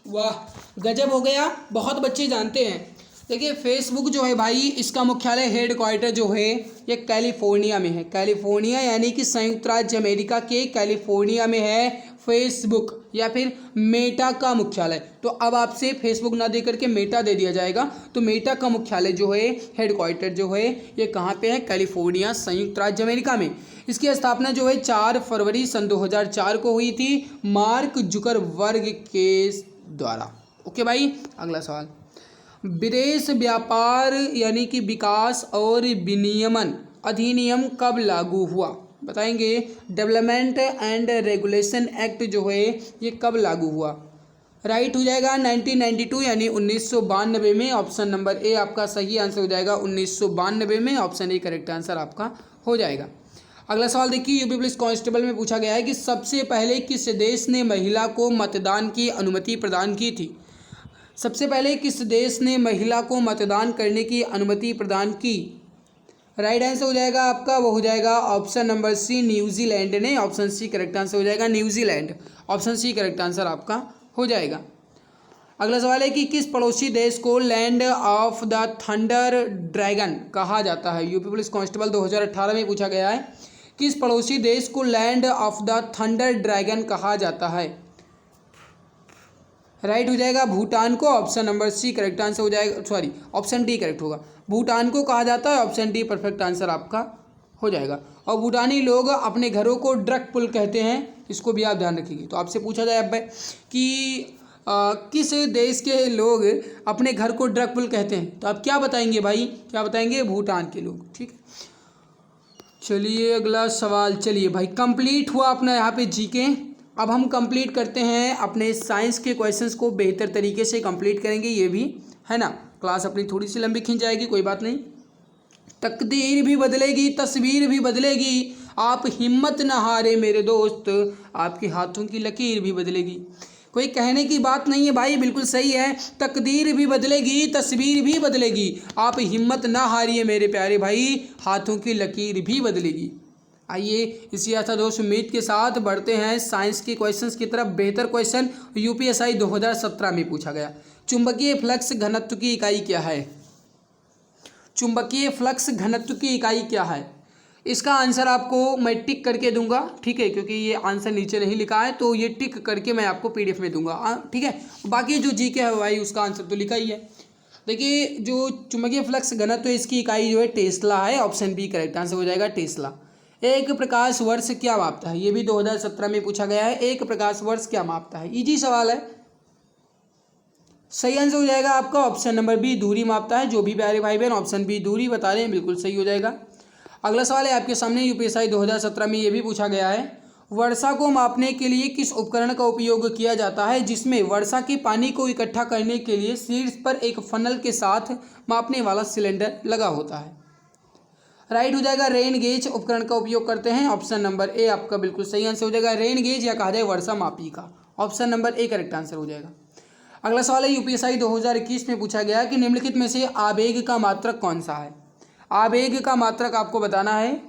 वाह गजब हो गया, बहुत बच्चे जानते हैं। देखिए फेसबुक जो है भाई इसका मुख्यालय हेडक्वार्टर जो है ये कैलिफोर्निया में है। कैलिफोर्निया यानी कि संयुक्त राज्य अमेरिका के कैलिफोर्निया में है फेसबुक या फिर मेटा का मुख्यालय। तो अब आपसे फेसबुक ना दे करके मेटा दे दिया जाएगा। तो मेटा का मुख्यालय जो है, हेडक्वार्टर जो है, ये कहाँ पे है? कैलिफोर्निया, संयुक्त राज्य अमेरिका में। इसकी स्थापना जो है 4 फरवरी सन 2004 को हुई थी मार्क जुकरबर्ग के द्वारा। ओके भाई, अगला सवाल। विदेश व्यापार यानी कि विकास और विनियमन अधिनियम कब लागू हुआ? बताएंगे। डेवलपमेंट एंड रेगुलेशन एक्ट जो है ये कब लागू हुआ? राइट हो जाएगा 1992 यानी 1992 में। ऑप्शन नंबर ए आपका सही आंसर हो जाएगा 1992 में। ऑप्शन ए करेक्ट आंसर आपका हो जाएगा। अगला सवाल देखिए, यूपी पुलिस कांस्टेबल में पूछा गया है कि सबसे पहले किस देश ने महिला को मतदान की अनुमति प्रदान की थी? सबसे पहले किस देश ने महिला को मतदान करने की अनुमति प्रदान की? राइट आंसर हो जाएगा आपका, वो हो जाएगा ऑप्शन नंबर सी, न्यूजीलैंड ने। ऑप्शन सी करेक्ट आंसर हो जाएगा, New Zealand. Option C correct answer आपका हो जाएगा। अगला सवाल है कि किस पड़ोसी देश को land of the thunder dragon कहा जाता है? यूपी पुलिस कांस्टेबल 2018 में पूछा गया है, किस पड़ोसी देश को land of the thunder dragon कहा जाता है? राइट हो जाएगा भूटान को। Option number C correct answer हो जाएगा, सॉरी ऑप्शन डी करेक्ट होगा। भूटान को कहा जाता है, ऑप्शन डी परफेक्ट आंसर आपका हो जाएगा। और भूटानी लोग अपने घरों को ड्रग पुल कहते हैं, इसको भी आप ध्यान रखिए। तो आपसे पूछा जाए अब कि किस देश के लोग अपने घर को ड्रग पुल कहते हैं? तो आप क्या बताएंगे भाई? क्या बताएंगे? भूटान के लोग। ठीक है, चलिए अगला सवाल। चलिए भाई, कंप्लीट हुआ अपना यहाँ पे जीके। अब हम कंप्लीट करते हैं अपने साइंस के क्वेश्चंस को, बेहतर तरीके से कंप्लीट करेंगे ये भी, है ना। क्लास अपनी थोड़ी सी लंबी खिंच जाएगी, कोई बात नहीं। तकदीर भी बदलेगी, तस्वीर भी बदलेगी, आप हिम्मत न हारे मेरे दोस्त, आपके हाथों की लकीर भी बदलेगी। कोई कहने की बात नहीं है भाई, बिल्कुल सही है। तकदीर भी बदलेगी, तस्वीर भी बदलेगी, आप हिम्मत ना हारिए मेरे प्यारे भाई, हाथों की लकीर भी बदलेगी। आइए इसी आशादोष उम्मीद के साथ बढ़ते हैं साइंस के क्वेश्चंस की तरफ। बेहतर क्वेश्चन यूपीएसआई 2017 में पूछा गया। चुंबकीय फ्लक्स घनत्व की इकाई क्या है? चुंबकीय फ्लक्स घनत्व की इकाई क्या है? इसका आंसर आपको मैं टिक करके दूंगा, ठीक है, क्योंकि ये आंसर नीचे नहीं लिखा है, तो ये टिक करके मैं आपको पीडीएफ में दूंगा, ठीक है। बाकी जो जीके है भाई उसका आंसर तो लिखा ही है। देखिए, जो चुंबकीय फ्लक्स घनत्व है इसकी इकाई जो है टेस्ला है। ऑप्शन बी करेक्ट आंसर हो जाएगा, टेस्ला। एक प्रकाश वर्ष क्या मापता है? ये भी 2017 में पूछा गया है। एक प्रकाश वर्ष क्या मापता है? इजी सवाल है। सही आंसर हो जाएगा आपका ऑप्शन नंबर बी, दूरी मापता है। जो भी प्यारे भाई बहन ऑप्शन बी दूरी बता रहे हैं, बिल्कुल सही हो जाएगा। अगला सवाल है आपके सामने, यूपीएसआई 2017 में ये भी पूछा गया है। वर्षा को मापने के लिए किस उपकरण का उपयोग किया जाता है जिसमें वर्षा के पानी को इकट्ठा करने के लिए शीर्ष पर एक फनल के साथ मापने वाला सिलेंडर लगा होता है? राइट हो जाएगा, रेन गेज उपकरण का उपयोग करते हैं। ऑप्शन नंबर ए आपका बिल्कुल सही आंसर हो जाएगा, रेन गेज या कहा जाए वर्षा मापी का। Option number A correct answer हो जाएगा। अगला सवाल है यूपीएसआई 2021 में पूछा गया कि निम्नलिखित में से आवेग का मात्रक कौन सा है? आवेग का मात्रक आपको बताना है।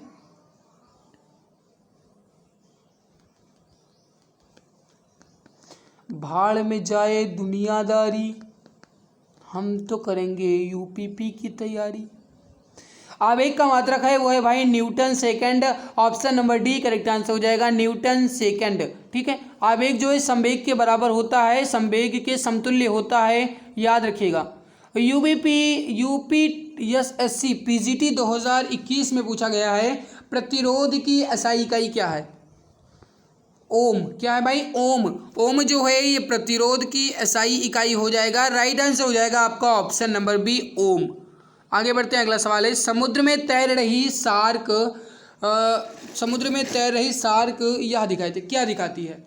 भाड़ में जाए दुनियादारी, हम तो करेंगे यूपीपी की तैयारी। आवेग का मात्रक है वो है भाई Newton second. Option number D correct answer हो जाएगा, न्यूटन सेकंड। ठीक है, आवेग जो है संवेग के बराबर होता है, संवेग के समतुल्य होता है, याद रखिएगा। यूपीएससी पीजीटी 2021 में पूछा गया है, प्रतिरोध की एसआई इकाई क्या है? ओम। क्या है भाई? ओम। ओम जो है ये प्रतिरोध की एसआई इकाई हो जाएगा। राइट आंसर हो जाएगा आपका ऑप्शन नंबर बी, ओम। आगे बढ़ते हैं, अगला सवाल है, समुद्र में तैर रही शार्क यह दिखाती क्या दिखाती है?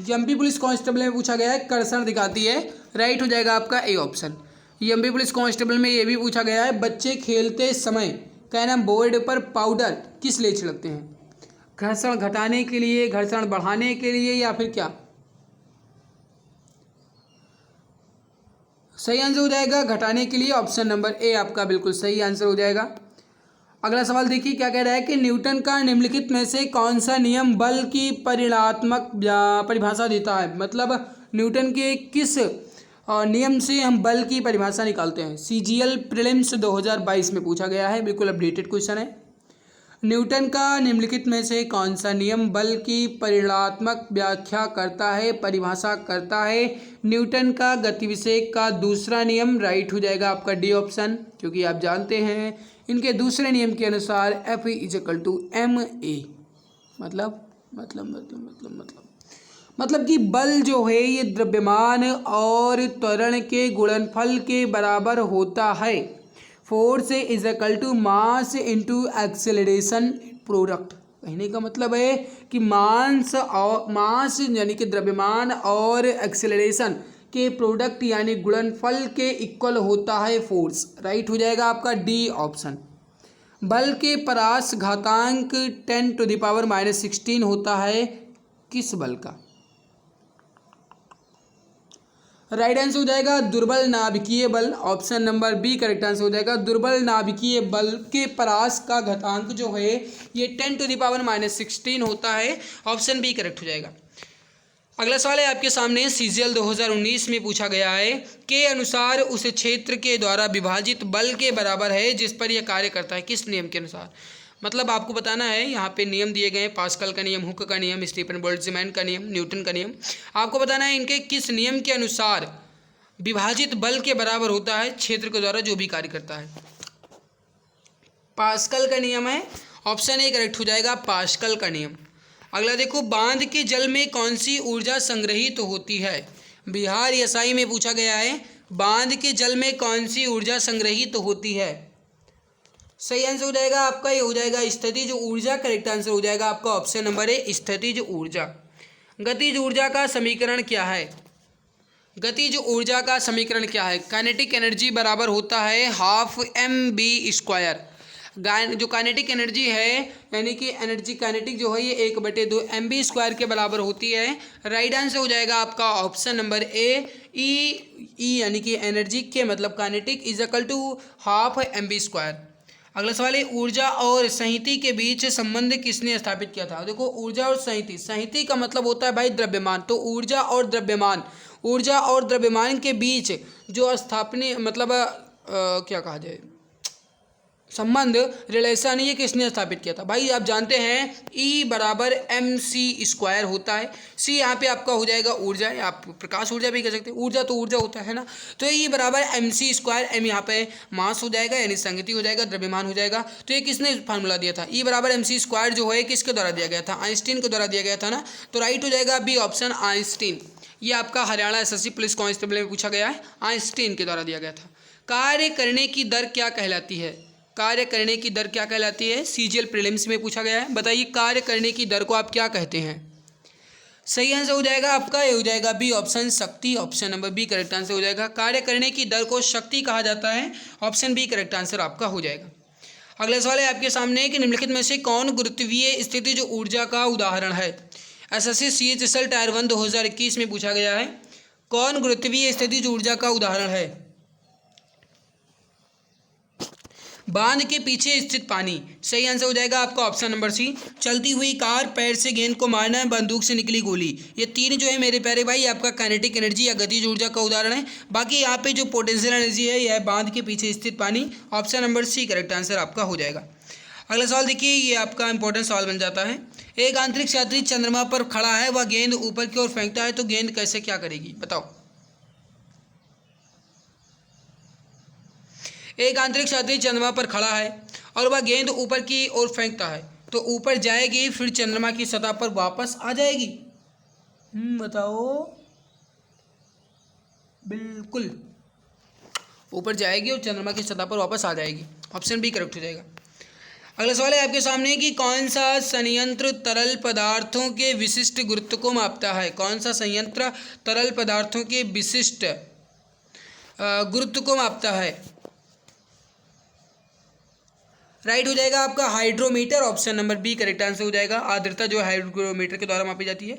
एमपी पुलिस कांस्टेबल में पूछा गया है, कर्षण दिखाती है। राइट हो जाएगा आपका A option. MP police constable में ये भी पूछा गया है, बच्चे खेलते समय कैरम बोर्ड पर पाउडर किस लिए छिड़कते हैं? घर्षण घटाने के लिए, घर्षण बढ़ाने के लिए, या फिर क्या? सही आंसर हो जाएगा घटाने के लिए। ऑप्शन नंबर ए आपका बिल्कुल सही आंसर हो जाएगा। अगला सवाल देखिए क्या कह रहा है कि न्यूटन का निम्नलिखित में से कौन सा नियम बल की परिमाणात्मक परिभाषा देता है? मतलब न्यूटन के किस नियम से हम बल की परिभाषा निकालते हैं? सीजीएल प्रीलिम्स 2022 में पूछा गया है, बिल्कुल अपडेटेड क्वेश्चन है। न्यूटन का निम्नलिखित में से कौन सा नियम बल की परिमाणात्मक व्याख्या करता है, परिभाषा करता है? न्यूटन का गतिविषय का दूसरा नियम। राइट हो जाएगा आपका डी ऑप्शन, क्योंकि आप जानते हैं इनके दूसरे नियम के अनुसार F = ma। मतलब कि बल जो है ये द्रव्यमान और त्वरण के गुणनफल के बराबर होता है। Force = mass into acceleration product. कहने का मतलब है कि मास यानी कि द्रव्यमान और एक्सेलरेशन के प्रोडक्ट यानी गुणनफल के इक्वल होता है फोर्स। राइट हो जाएगा आपका डी ऑप्शन। बल के परास घातांक 10⁻⁻16 होता है किस बल का? राइट आंसर हो जाएगा दुर्बल नाभिकीय बल। Option number B correct answer हो जाएगा। दुर्बल नाभिकीय बल के परास का घातांक जो है ये 10⁻⁻16 होता है। ऑप्शन बी करेक्ट हो जाएगा। अगला सवाल है आपके सामने सीजीएल 2019 में पूछा गया है के अनुसार उस क्षेत्र के द्वारा विभाजित बल के बराबर है जिस पर यह कार्य करता है। किस नियम के अनुसार? मतलब आपको बताना है, यहाँ पे नियम दिए गए हैं, पास्कल का नियम, हुक का नियम, स्टीफन बोल्ट्जमैन का नियम, न्यूटन का नियम। आपको बताना है इनके किस नियम के अनुसार विभाजित बल के बराबर होता है क्षेत्र के द्वारा जो भी कार्य करता है। पास्कल का नियम है। ऑप्शन ए करेक्ट हो जाएगा, पास्कल का नियम। अगला देखो, बांध के जल में कौन सी ऊर्जा संग्रहित होती है? बिहार एसआई में पूछा गया है, बांध के जल में कौन सी ऊर्जा संग्रहित होती है? सही आंसर हो जाएगा आपका, ये हो जाएगा स्थितिज ऊर्जा। करेक्ट आंसर हो जाएगा आपका ऑप्शन नंबर ए, स्थितिज ऊर्जा। गतिज ऊर्जा का समीकरण क्या है? गतिज ऊर्जा का समीकरण क्या है? काइनेटिक एनर्जी बराबर होता है हाफ mv²। जो काइनेटिक एनर्जी है यानी कि एनर्जी काइनेटिक जो है ये 1/2 mv² के बराबर होती है। राइट आंसर हो जाएगा आपका ऑप्शन नंबर ए, ई यानी कि एनर्जी के मतलब काइनेटिक = हाफ mv²। अगला सवाल है, ऊर्जा और संहति के बीच संबंध किसने स्थापित किया था? देखो, ऊर्जा और संहति, संहति का मतलब होता है भाई द्रव्यमान, तो ऊर्जा और द्रव्यमान के बीच जो स्थापना मतलब क्या कहा जाए, संबंध, रिलेशन, ये किसने स्थापित किया था? भाई आप जानते हैं E = mc² होता है। सी यहाँ पे आपका हो जाएगा ऊर्जा, आप प्रकाश ऊर्जा भी कह सकते हैं, ऊर्जा तो ऊर्जा होता है ना। तो E = mc², m यहाँ पे मास हो जाएगा यानी संगति हो जाएगा, द्रव्यमान हो जाएगा। तो ये किसने फार्मूला दिया था? E = mc² जो है किसके द्वारा दिया गया था? आइंस्टीन के द्वारा दिया गया था ना। तो राइट हो जाएगा बी ऑप्शन, आइंस्टीन। ये आपका हरियाणा एसएससी पुलिस कांस्टेबल में पूछा गया है, आइंस्टीन के द्वारा दिया गया था। कार्य करने की दर क्या कहलाती है? कार्य करने की दर क्या कहलाती है? सीजीएल प्रीलिम्स में पूछा गया है। बताइए कार्य करने की दर को आप क्या कहते हैं? सही आंसर हो जाएगा आपका, ये हो जाएगा बी ऑप्शन, शक्ति। Option number B correct answer हो जाएगा। कार्य करने की दर को शक्ति कहा जाता है। ऑप्शन बी करेक्ट आंसर आपका हो जाएगा। अगला सवाल है आपके सामने कि निम्नलिखित में से कौन गुरुत्वीय स्थितिज ऊर्जा का उदाहरण है? एसएससी CHSL टायर 1 2021 में पूछा गया है, कौन गुरुत्वीय स्थितिज ऊर्जा का उदाहरण है? बांध के पीछे स्थित पानी। सही आंसर हो जाएगा आपका ऑप्शन नंबर सी, चलती हुई कार, पैर से गेंद को मारना, बंदूक से निकली गोली। ये तीन जो है मेरे प्यारे भाई आपका काइनेटिक एनर्जी या गतिज ऊर्जा का उदाहरण है। बाकी यहाँ पे जो पोटेंशियल एनर्जी है यह है बांध के पीछे स्थित पानी। Option number C correct answer आपका हो जाएगा। अगला सवाल देखिए, ये आपका इंपॉर्टेंट सवाल बन जाता है। एक अंतरिक्ष यात्री चंद्रमा पर खड़ा है, वह गेंद ऊपर की ओर फेंकता है तो गेंद कैसे क्या करेगी? बताओ। एक अंतरिक्ष यात्री चंद्रमा पर खड़ा है और वह गेंद ऊपर की ओर फेंकता है तो ऊपर जाएगी फिर चंद्रमा की सतह पर वापस आ जाएगी। बताओ। बिल्कुल ऊपर जाएगी और चंद्रमा की सतह पर वापस आ जाएगी। ऑप्शन बी करेक्ट हो जाएगा। अगला सवाल है आपके सामने कि कौन सा संयंत्र तरल पदार्थों के विशिष्ट गुरुत्व को मापता है? कौन सा संयंत्र तरल पदार्थों के विशिष्ट गुरुत्व को मापता है? राइट हो जाएगा आपका hydrometer. Option number B correct answer हो जाएगा। आर्द्रता जो हाइड्रोमीटर के द्वारा मापी जाती है।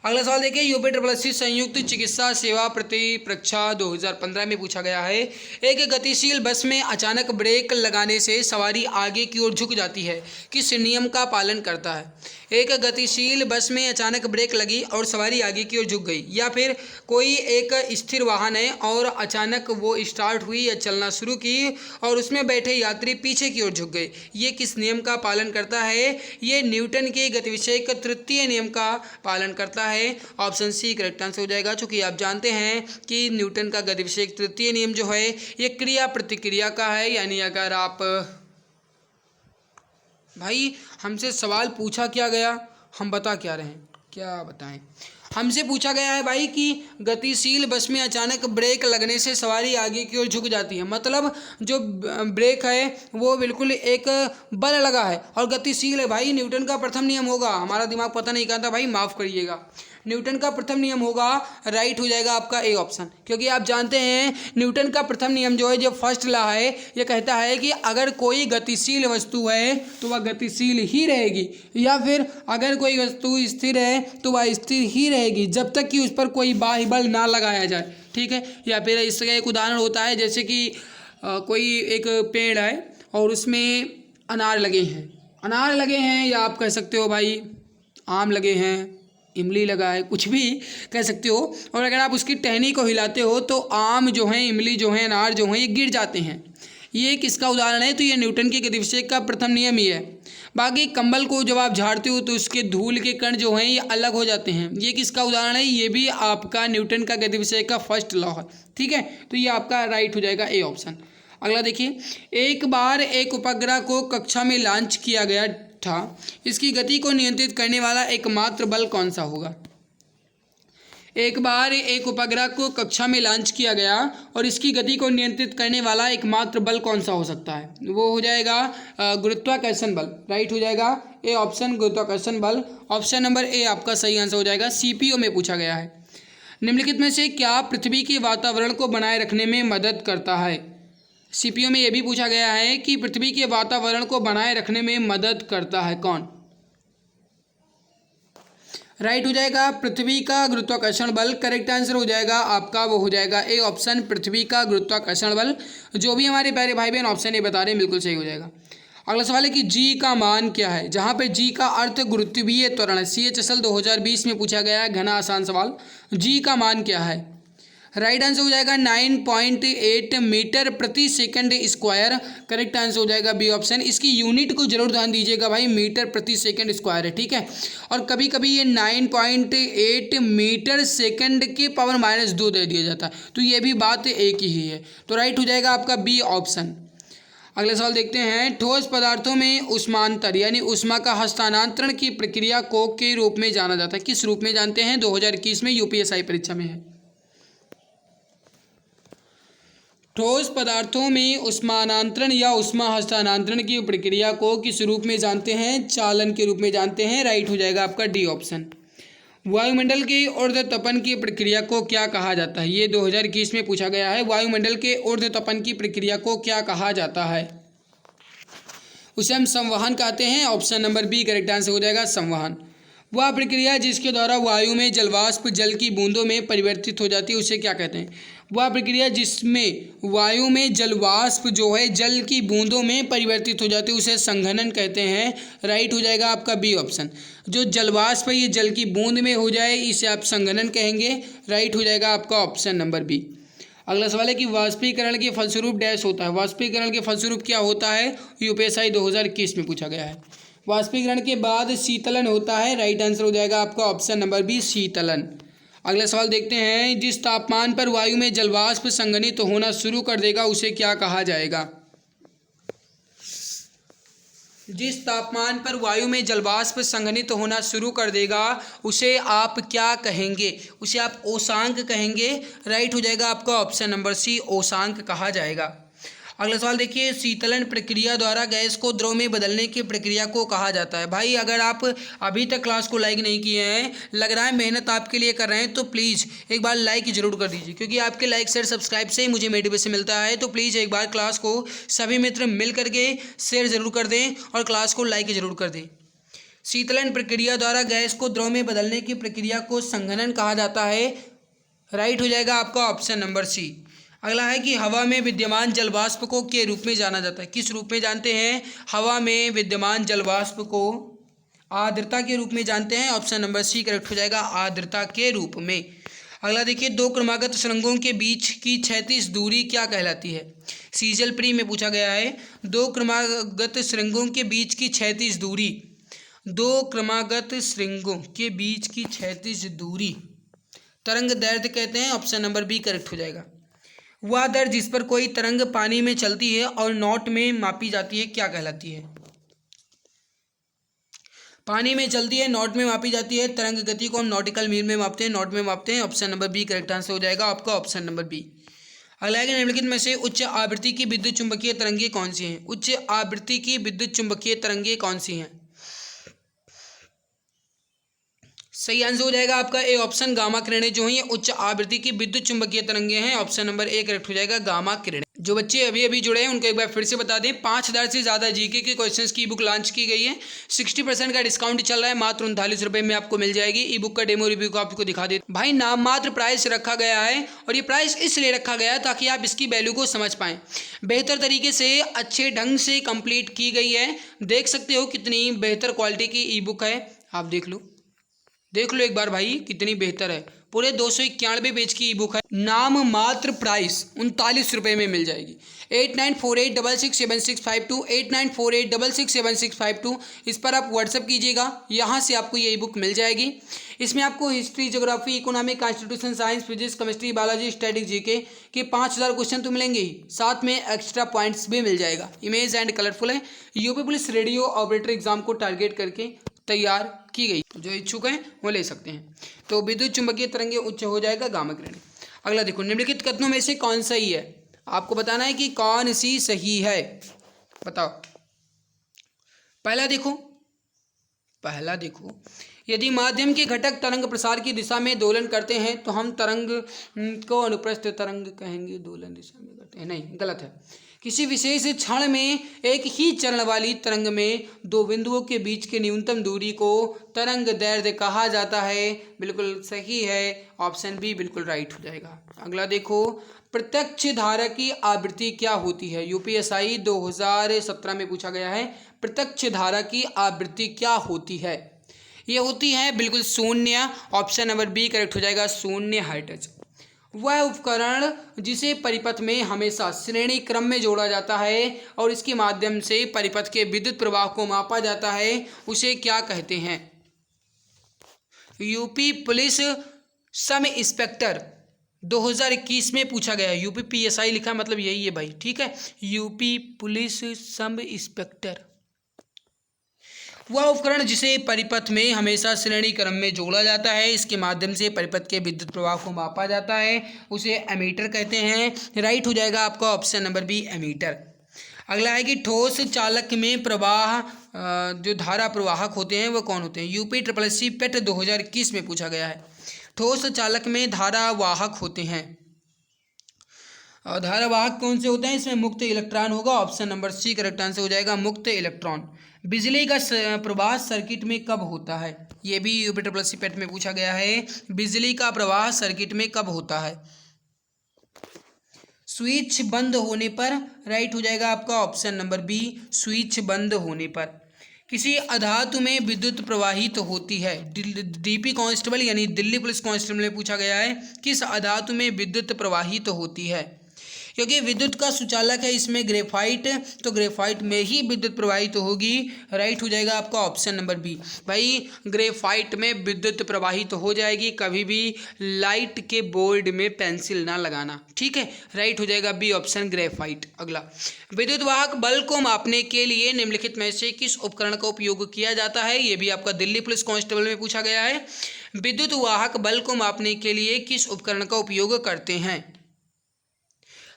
अगला सवाल देखिए, यूपीएससी संयुक्त चिकित्सा सेवा प्रति परीक्षा 2015 में पूछा गया है। एक गतिशील बस में अचानक ब्रेक लगाने से सवारी आगे की ओर झुक जाती है, किस नियम का पालन करता है? एक गतिशील बस में अचानक ब्रेक लगी और सवारी आगे की ओर झुक गई, या फिर कोई एक स्थिर वाहन है और अचानक वो स्टार्ट हुई या चलना शुरू की और उसमें बैठे यात्री पीछे की ओर झुक गए, ये किस नियम का पालन करता है? ये न्यूटन के गतिविषय का तृतीय नियम का पालन करता है। ऑप्शन सी करेक्ट आंसर हो जाएगा, क्योंकि आप जानते हैं कि न्यूटन का गतिविषय तृतीय नियम जो है ये क्रिया प्रतिक्रिया का है। यानी अगर आप, भाई हमसे सवाल पूछा क्या गया, हम बता क्या रहे हैं, क्या बताएं? हमसे पूछा गया है भाई कि गतिशील बस में अचानक ब्रेक लगने से सवारी आगे की ओर झुक जाती है, मतलब जो ब्रेक है वो बिल्कुल एक बल लगा है और गतिशील है। भाई न्यूटन का प्रथम नियम होगा, हमारा दिमाग पता नहीं कहा था भाई, माफ़ करिएगा, न्यूटन का प्रथम नियम होगा, राइट हो जाएगा आपका ए ऑप्शन। क्योंकि आप जानते हैं न्यूटन का प्रथम नियम जो है, जो फर्स्ट लॉ है, ये कहता है कि अगर कोई गतिशील वस्तु है तो वह गतिशील ही रहेगी, या फिर अगर कोई वस्तु स्थिर है तो वह स्थिर ही रहेगी जब तक कि उस पर कोई बाह्य बल ना लगाया जाए। ठीक है, या फिर इसका एक उदाहरण होता है, जैसे कि कोई एक पेड़ है और उसमें अनार लगे हैं, या आप कह सकते हो भाई आम लगे हैं, इमली लगा है, कुछ भी कह सकते हो, और अगर आप उसकी टहनी को हिलाते हो तो आम जो हैं, इमली जो हैं, अनार जो हैं, ये गिर जाते हैं। ये किसका उदाहरण है? तो ये न्यूटन के गतिविषय का प्रथम नियम ही है। बाकी कंबल को जब आप झाड़ते हो तो उसके धूल के कण जो हैं ये अलग हो जाते हैं, ये किसका उदाहरण है? ये भी आपका न्यूटन का गतिविषय का फर्स्ट लॉ है। ठीक है, तो ये आपका राइट हो जाएगा ए ऑप्शन। अगला देखिए, एक बार एक उपग्रह को कक्षा में लॉन्च किया गया था, इसकी गति को नियंत्रित करने वाला एकमात्र बल कौन सा होगा? एक बार एक उपग्रह को कक्षा में लॉन्च किया गया और इसकी गति को नियंत्रित करने वाला एकमात्र बल कौन सा हो सकता है? वो हो जाएगा गुरुत्वाकर्षण बल, राइट हो जाएगा ए ऑप्शन, गुरुत्वाकर्षण बल। ऑप्शन नंबर ए आपका सही आंसर हो जाएगा। सीपीओ में पूछा गया है, निम्नलिखित में से क्या पृथ्वी के वातावरण को बनाए रखने में मदद करता है? सीपीओ में यह भी पूछा गया है कि पृथ्वी के वातावरण को बनाए रखने में मदद करता है कौन? राइट हो जाएगा पृथ्वी का गुरुत्वाकर्षण बल। करेक्ट आंसर हो जाएगा आपका, वो हो जाएगा ए ऑप्शन, पृथ्वी का गुरुत्वाकर्षण बल। जो भी हमारे प्यारे भाई बहन ऑप्शन ए बता रहे हैं बिल्कुल सही हो जाएगा। अगला सवाल है कि जी का मान क्या है, जहाँ पे जी का अर्थ गुरुत्वीय त्वरण है। CHSL 2020 में पूछा गया है, घना आसान सवाल। जी का मान क्या है? राइट आंसर हो जाएगा 9.8 मीटर प्रति सेकंड स्क्वायर। करेक्ट आंसर हो जाएगा बी ऑप्शन। इसकी यूनिट को जरूर ध्यान दीजिएगा भाई, मीटर प्रति सेकंड स्क्वायर है, ठीक है। और कभी कभी ये 9.8 मीटर सेकंड के पावर -2 दे दिया जाता है, तो ये भी बात एक ही है, तो राइट हो जाएगा आपका बी ऑप्शन। अगला सवाल देखते हैं, ठोस पदार्थों में ऊष्मांतर यानी ऊष्मा का हस्तांतरण की प्रक्रिया को के रूप में जाना जाता है। किस रूप में जानते हैं? 2021 में यूपीएसआई परीक्षा में है। ठोस पदार्थों में ऊष्मांतरण या ऊष्मा हस्तांतरण की प्रक्रिया को किस रूप में जानते हैं? चालन के रूप में जानते हैं। राइट हो जाएगा आपका डी ऑप्शन। वायुमंडल के ऊर्ध्वतपन की प्रक्रिया को क्या कहा जाता है? ये 2021 में पूछा गया है। वायुमंडल के ऊर्ध्वतपन की प्रक्रिया को क्या कहा जाता है? उसे हम संवहन कहते हैं। Option number B correct answer हो जाएगा, संवहन। वह प्रक्रिया जिसके द्वारा वायु में जलवाष्प जल की बूंदों में परिवर्तित हो जाती है, उसे क्या कहते हैं? वह प्रक्रिया जिसमें वायु में जलवाष्प जो है जल की बूंदों में परिवर्तित हो जाती है, उसे संघनन कहते हैं। राइट हो जाएगा आपका बी ऑप्शन। जो जलवाष्प है ये जल की बूंद में हो जाए, इसे आप संघनन कहेंगे। राइट हो जाएगा आपका ऑप्शन नंबर बी। अगला सवाल है कि वाष्पीकरण के फलस्वरूप डैश होता है। वाष्पीकरण के फलस्वरूप क्या होता है? यूपीएसआई 2021 में पूछा गया है। वाष्पीकरण के बाद शीतलन होता है। राइट आंसर हो जाएगा आपका ऑप्शन नंबर बी, शीतलन। अगला सवाल देखते हैं, जिस तापमान पर वायु में जलवाष्प संघनित होना शुरू कर देगा उसे क्या कहा जाएगा? जिस तापमान पर वायु में जलवाष्प संघनित होना शुरू कर देगा उसे आप क्या कहेंगे? उसे आप ओसांक कहेंगे। राइट हो जाएगा आपका ऑप्शन नंबर सी, ओसांक कहा जाएगा। अगला सवाल देखिए, शीतलन प्रक्रिया द्वारा गैस को द्रव में बदलने की प्रक्रिया को कहा जाता है। भाई अगर आप अभी तक क्लास को लाइक नहीं किए हैं, लग रहा है मेहनत आपके लिए कर रहे हैं, तो प्लीज़ एक बार लाइक जरूर कर दीजिए, क्योंकि आपके लाइक शेयर सब्सक्राइब से ही मुझे मोटिवेशन मिलता है। तो प्लीज़ एक बार क्लास को सभी मित्र मिल करके शेयर ज़रूर कर दें और क्लास को लाइक ज़रूर कर दें। शीतलन प्रक्रिया द्वारा गैस को द्रव में बदलने की प्रक्रिया को संघनन कहा जाता है। राइट हो जाएगा आपका ऑप्शन नंबर सी। अगला है कि हवा में विद्यमान जलवाष्प को के रूप में जाना जाता है। किस रूप में जानते हैं? हवा में विद्यमान जलवाष्प को आर्द्रता के रूप में जानते हैं। ऑप्शन नंबर सी करेक्ट हो जाएगा, आर्द्रता के रूप में। अगला देखिए, दो क्रमागत सुरंगों के बीच की क्षैतिज दूरी क्या कहलाती है? सीजल प्री में पूछा गया है। दो क्रमागत सुरंगों के बीच की क्षैतिज दूरी, दो क्रमागत सुरंगों के बीच की क्षैतिज दूरी तरंग दैर्ध्य कहते हैं। ऑप्शन नंबर बी करेक्ट हो जाएगा। वह दर जिस पर कोई तरंग पानी में चलती है और नॉट में मापी जाती है क्या कहलाती है? पानी में चलती है, नॉट में मापी जाती है। तरंग गति को हम नॉटिकल मील में मापते हैं, नॉट में मापते हैं। Option number B correct answer हो जाएगा आपका, ऑप्शन नंबर बी। अगला है, निम्नलिखित में से उच्च आवृत्ति की विद्युत चुंबकीय तरंगें कौन सी हैं? उच्च आवृत्ति की विद्युत चुंबकीय तरंगें कौन सी हैं? सही आंसर हो जाएगा आपका ए ऑप्शन, गामा किरणें जो हैं ये उच्च आवृत्ति की विद्युत चुंबकीय तरंगें हैं। ऑप्शन नंबर ए करेक्ट हो जाएगा, गामा किरणें। जो बच्चे अभी अभी जुड़े हैं उनको एक बार फिर से बता दें, 5000 से ज़्यादा जीके के क्वेश्चंस की ई बुक लॉन्च की गई है। 60% का डिस्काउंट चल रहा है, मात्र 39 रुपये में आपको मिल जाएगी। ई बुक का डेमो रिव्यू को आपको दिखा देते भाई। नाम मात्र प्राइस रखा गया है और ये प्राइस इसलिए रखा गया है ताकि आप इसकी वैल्यू को समझ पाएँ। बेहतर तरीके से अच्छे ढंग से कंप्लीट की गई है। देख सकते हो कितनी बेहतर क्वालिटी की ई बुक है, आप देख लो एक बार भाई, कितनी बेहतर है। पूरे 291 पेज की ई बुक है। नाम मात्र प्राइस 39 रुपये में मिल जाएगी। 8948667652 8948667652 इस पर आप व्हाट्सअप कीजिएगा, यहाँ से आपको ये ई बुक मिल जाएगी। इसमें आपको history, geography, economic, constitution, science, physics, chemistry, biology, static, GK के 5000 क्वेश्चन तो मिलेंगे ही, साथ में एक्स्ट्रा पॉइंट्स भी मिल जाएगा। इमेज एंड कलरफुल है। UP police radio operator exam को टारगेट करके तैयार की गई। जो इच्छुक हैं वो ले सकते हैं। तो विद्युत चुंबकीय तरंगें उच्च हो जाएगा, गामा किरणें। अगला देखो, निम्नलिखित कथनों में से कौन सही है? आपको बताना है कि कौन सी सही है, बताओ। पहला देखो, यदि माध्यम के घटक तरंग प्रसार की दिशा में दोलन करते हैं तो हम तरंग को अनुप्रस्थ तरंग कहेंगे। दोलन दिशा में करते हैं, नहीं, गलत है। किसी विशेष क्षण में एक ही चरण वाली तरंग में दो बिंदुओं के बीच की न्यूनतम दूरी को तरंग दैर्ध्य कहा जाता है। बिल्कुल सही है, ऑप्शन बी बिल्कुल राइट हो जाएगा। अगला देखो, प्रत्यक्ष धारा की आवृत्ति क्या होती है? यूपीएसआई 2017 में पूछा गया है। प्रत्यक्ष धारा की आवृत्ति क्या होती है? ये होती है बिल्कुल शून्य। ऑप्शन नंबर बी करेक्ट हो जाएगा, शून्य हर्ट्ज। वह उपकरण जिसे परिपथ में हमेशा श्रेणी क्रम में जोड़ा जाता है और इसके माध्यम से परिपथ के विद्युत प्रवाह को मापा जाता है, उसे क्या कहते हैं? यूपी पुलिस सब इंस्पेक्टर 2021 में पूछा गया है। यूपी पीएसआई लिखा मतलब यही है भाई, ठीक है। UP police sub inspector. वह उपकरण जिसे परिपथ में हमेशा श्रेणी क्रम में जोड़ा जाता है, इसके माध्यम से परिपथ के विद्युत प्रवाह को मापा जाता है, उसे एमीटर कहते हैं। राइट हो जाएगा आपका ऑप्शन नंबर बी, एमीटर। अगला है कि ठोस चालक में प्रवाह जो धारा प्रवाहक होते हैं वो कौन होते हैं? यूपी SSC पेट 2021 में पूछा गया है। ठोस चालक में धारावाहक होते हैं। और धारावाहक कौन से होते हैं? इसमें मुक्त इलेक्ट्रॉन होगा। Option number C correct answer हो जाएगा, मुक्त इलेक्ट्रॉन। बिजली का प्रवाह सर्किट में कब होता है? ये भी यूपी SSC पेट में पूछा गया है। बिजली का प्रवाह सर्किट में कब होता है? स्विच बंद होने पर। राइट हो जाएगा आपका ऑप्शन नंबर बी, स्विच बंद होने पर। किसी अधातु में विद्युत प्रवाहित होती है। डीपी कांस्टेबल यानी दिल्ली पुलिस कांस्टेबल में पूछा गया है, किस अधातु में विद्युत प्रवाहित होती है? क्योंकि विद्युत का सुचालक है इसमें ग्रेफाइट, तो ग्रेफाइट में ही विद्युत प्रवाहित होगी। राइट हो जाएगा आपका ऑप्शन नंबर बी। भाई ग्रेफाइट में विद्युत प्रवाहित हो जाएगी, कभी भी लाइट के बोर्ड में पेंसिल ना लगाना, ठीक है। राइट हो जाएगा बी ऑप्शन, ग्रेफाइट। अगला, विद्युत वाहक बल को मापने के लिए निम्नलिखित में से किस उपकरण का उपयोग किया जाता है? ये भी आपका दिल्ली पुलिस कांस्टेबल में पूछा गया है। विद्युत वाहक बल को मापने के लिए किस उपकरण का उपयोग करते हैं?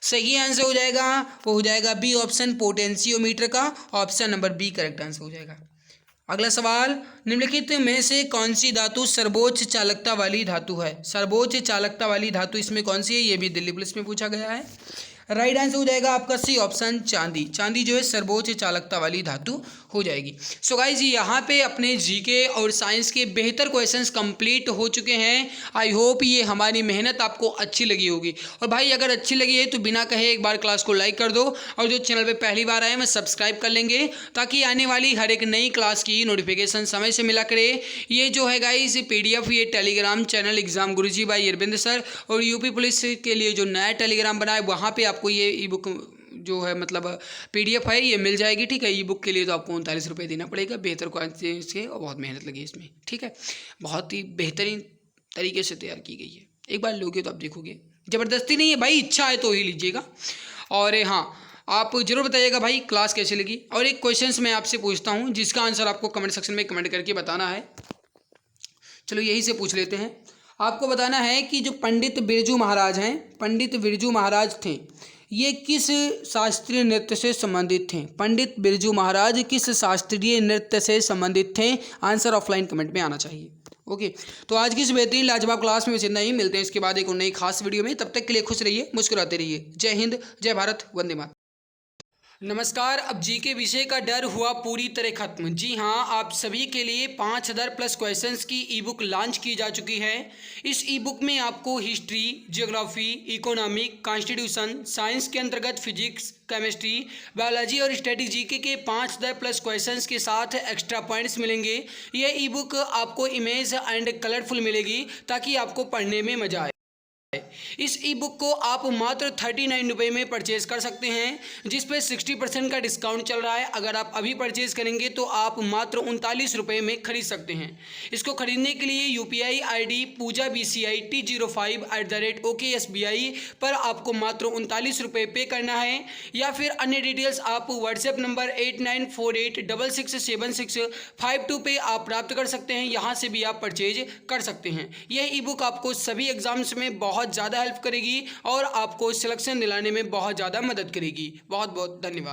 सही आंसर हो जाएगा, वो हो जाएगा बी ऑप्शन, पोटेंशियोमीटर का। Option number B correct answer हो जाएगा। अगला सवाल, निम्नलिखित में से कौन सी धातु सर्वोच्च चालकता वाली धातु है? सर्वोच्च चालकता वाली धातु इसमें कौन सी है? ये भी दिल्ली पुलिस में पूछा गया है। राइट आंसर हो जाएगा आपका सी ऑप्शन चांदी। चांदी जो है सर्वोच्च चालकता वाली धातु हो जाएगी। सो गाइज यहाँ पे अपने जीके और साइंस के बेहतर क्वेश्चंस कंप्लीट हो चुके हैं। आई होप ये हमारी मेहनत आपको अच्छी लगी होगी। और भाई अगर अच्छी लगी है तो बिना कहे एक बार क्लास को लाइक कर दो, और जो चैनल पे पहली बार आए मैं सब्सक्राइब कर लेंगे, ताकि आने वाली हर एक नई क्लास की नोटिफिकेशन समय से मिला करे। ये जो है गाइज PDF ये telegram channel exam Guruji by Arvind sir, और यूपी पुलिस के लिए जो नया टेलीग्राम बना है वहाँ पे आपको ये ई बुक जो है मतलब PDF है ये मिल जाएगी। ठीक है, ई बुक के लिए तो आपको 39 रुपये देना पड़ेगा। बेहतर क्वालिटी से और बहुत मेहनत लगी इसमें। ठीक है, बहुत ही बेहतरीन तरीके से तैयार की गई है। एक बार लोगे तो आप देखोगे, ज़बरदस्ती नहीं है भाई, इच्छा है तो ही लीजिएगा। और हाँ, आप जरूर बताइएगा भाई क्लास कैसी लगी। और एक क्वेश्चंस मैं आपसे पूछता हूँ जिसका आंसर आपको कमेंट सेक्शन में कमेंट करके बताना है। चलो यही से पूछ लेते हैं। आपको बताना है कि जो पंडित बिरजू महाराज हैं, पंडित बिरजू महाराज थे, ये किस शास्त्रीय नृत्य से संबंधित थे? पंडित बिरजू महाराज किस शास्त्रीय नृत्य से संबंधित थे? आंसर ऑफलाइन कमेंट में आना चाहिए। ओके, तो आज की इस बेहतरीन लाजवाब क्लास में इतना ही। मिलते हैं इसके बाद एक और नई खास वीडियो में। तब तक के लिए खुश रहिए, मुस्कुराते रहिए। जय हिंद, जय भारत, वंदे मातरम। नमस्कार। अब जीके विषय का डर हुआ पूरी तरह खत्म। जी हाँ, आप सभी के लिए 5000 प्लस क्वेश्चंस की ई बुक लॉन्च की जा चुकी है। इस ई बुक में आपको history, geography, economic, constitution, science के अंतर्गत फिजिक्स, केमिस्ट्री, बायोलॉजी और स्टैटिक जीके के 5000 प्लस क्वेश्चंस के साथ एक्स्ट्रा पॉइंट्स मिलेंगे। यह ई बुक आपको इमेज एंड कलरफुल मिलेगी ताकि आपको पढ़ने में मजा आए। इस ई बुक को आप मात्र 39 रुपये में परचेज कर सकते हैं, जिस पे 60% का डिस्काउंट चल रहा है। अगर आप अभी परचेज करेंगे तो आप मात्र 39 रुपये में खरीद सकते हैं। इसको खरीदने के लिए UPI ID पूजा BCI T05@OKSBI पर आपको मात्र 39 रुपये पे करना है, या फिर अन्य डिटेल्स आप व्हाट्सएप नंबर 8948667652 पे आप प्राप्त कर सकते हैं। यहाँ से भी आप परचेज कर सकते हैं। यह ई बुक आपको सभी एग्जाम्स में बहुत ज़्यादा हेल्प करेगी और आपको सिलेक्शन दिलाने में बहुत ज़्यादा मदद करेगी। बहुत बहुत धन्यवाद।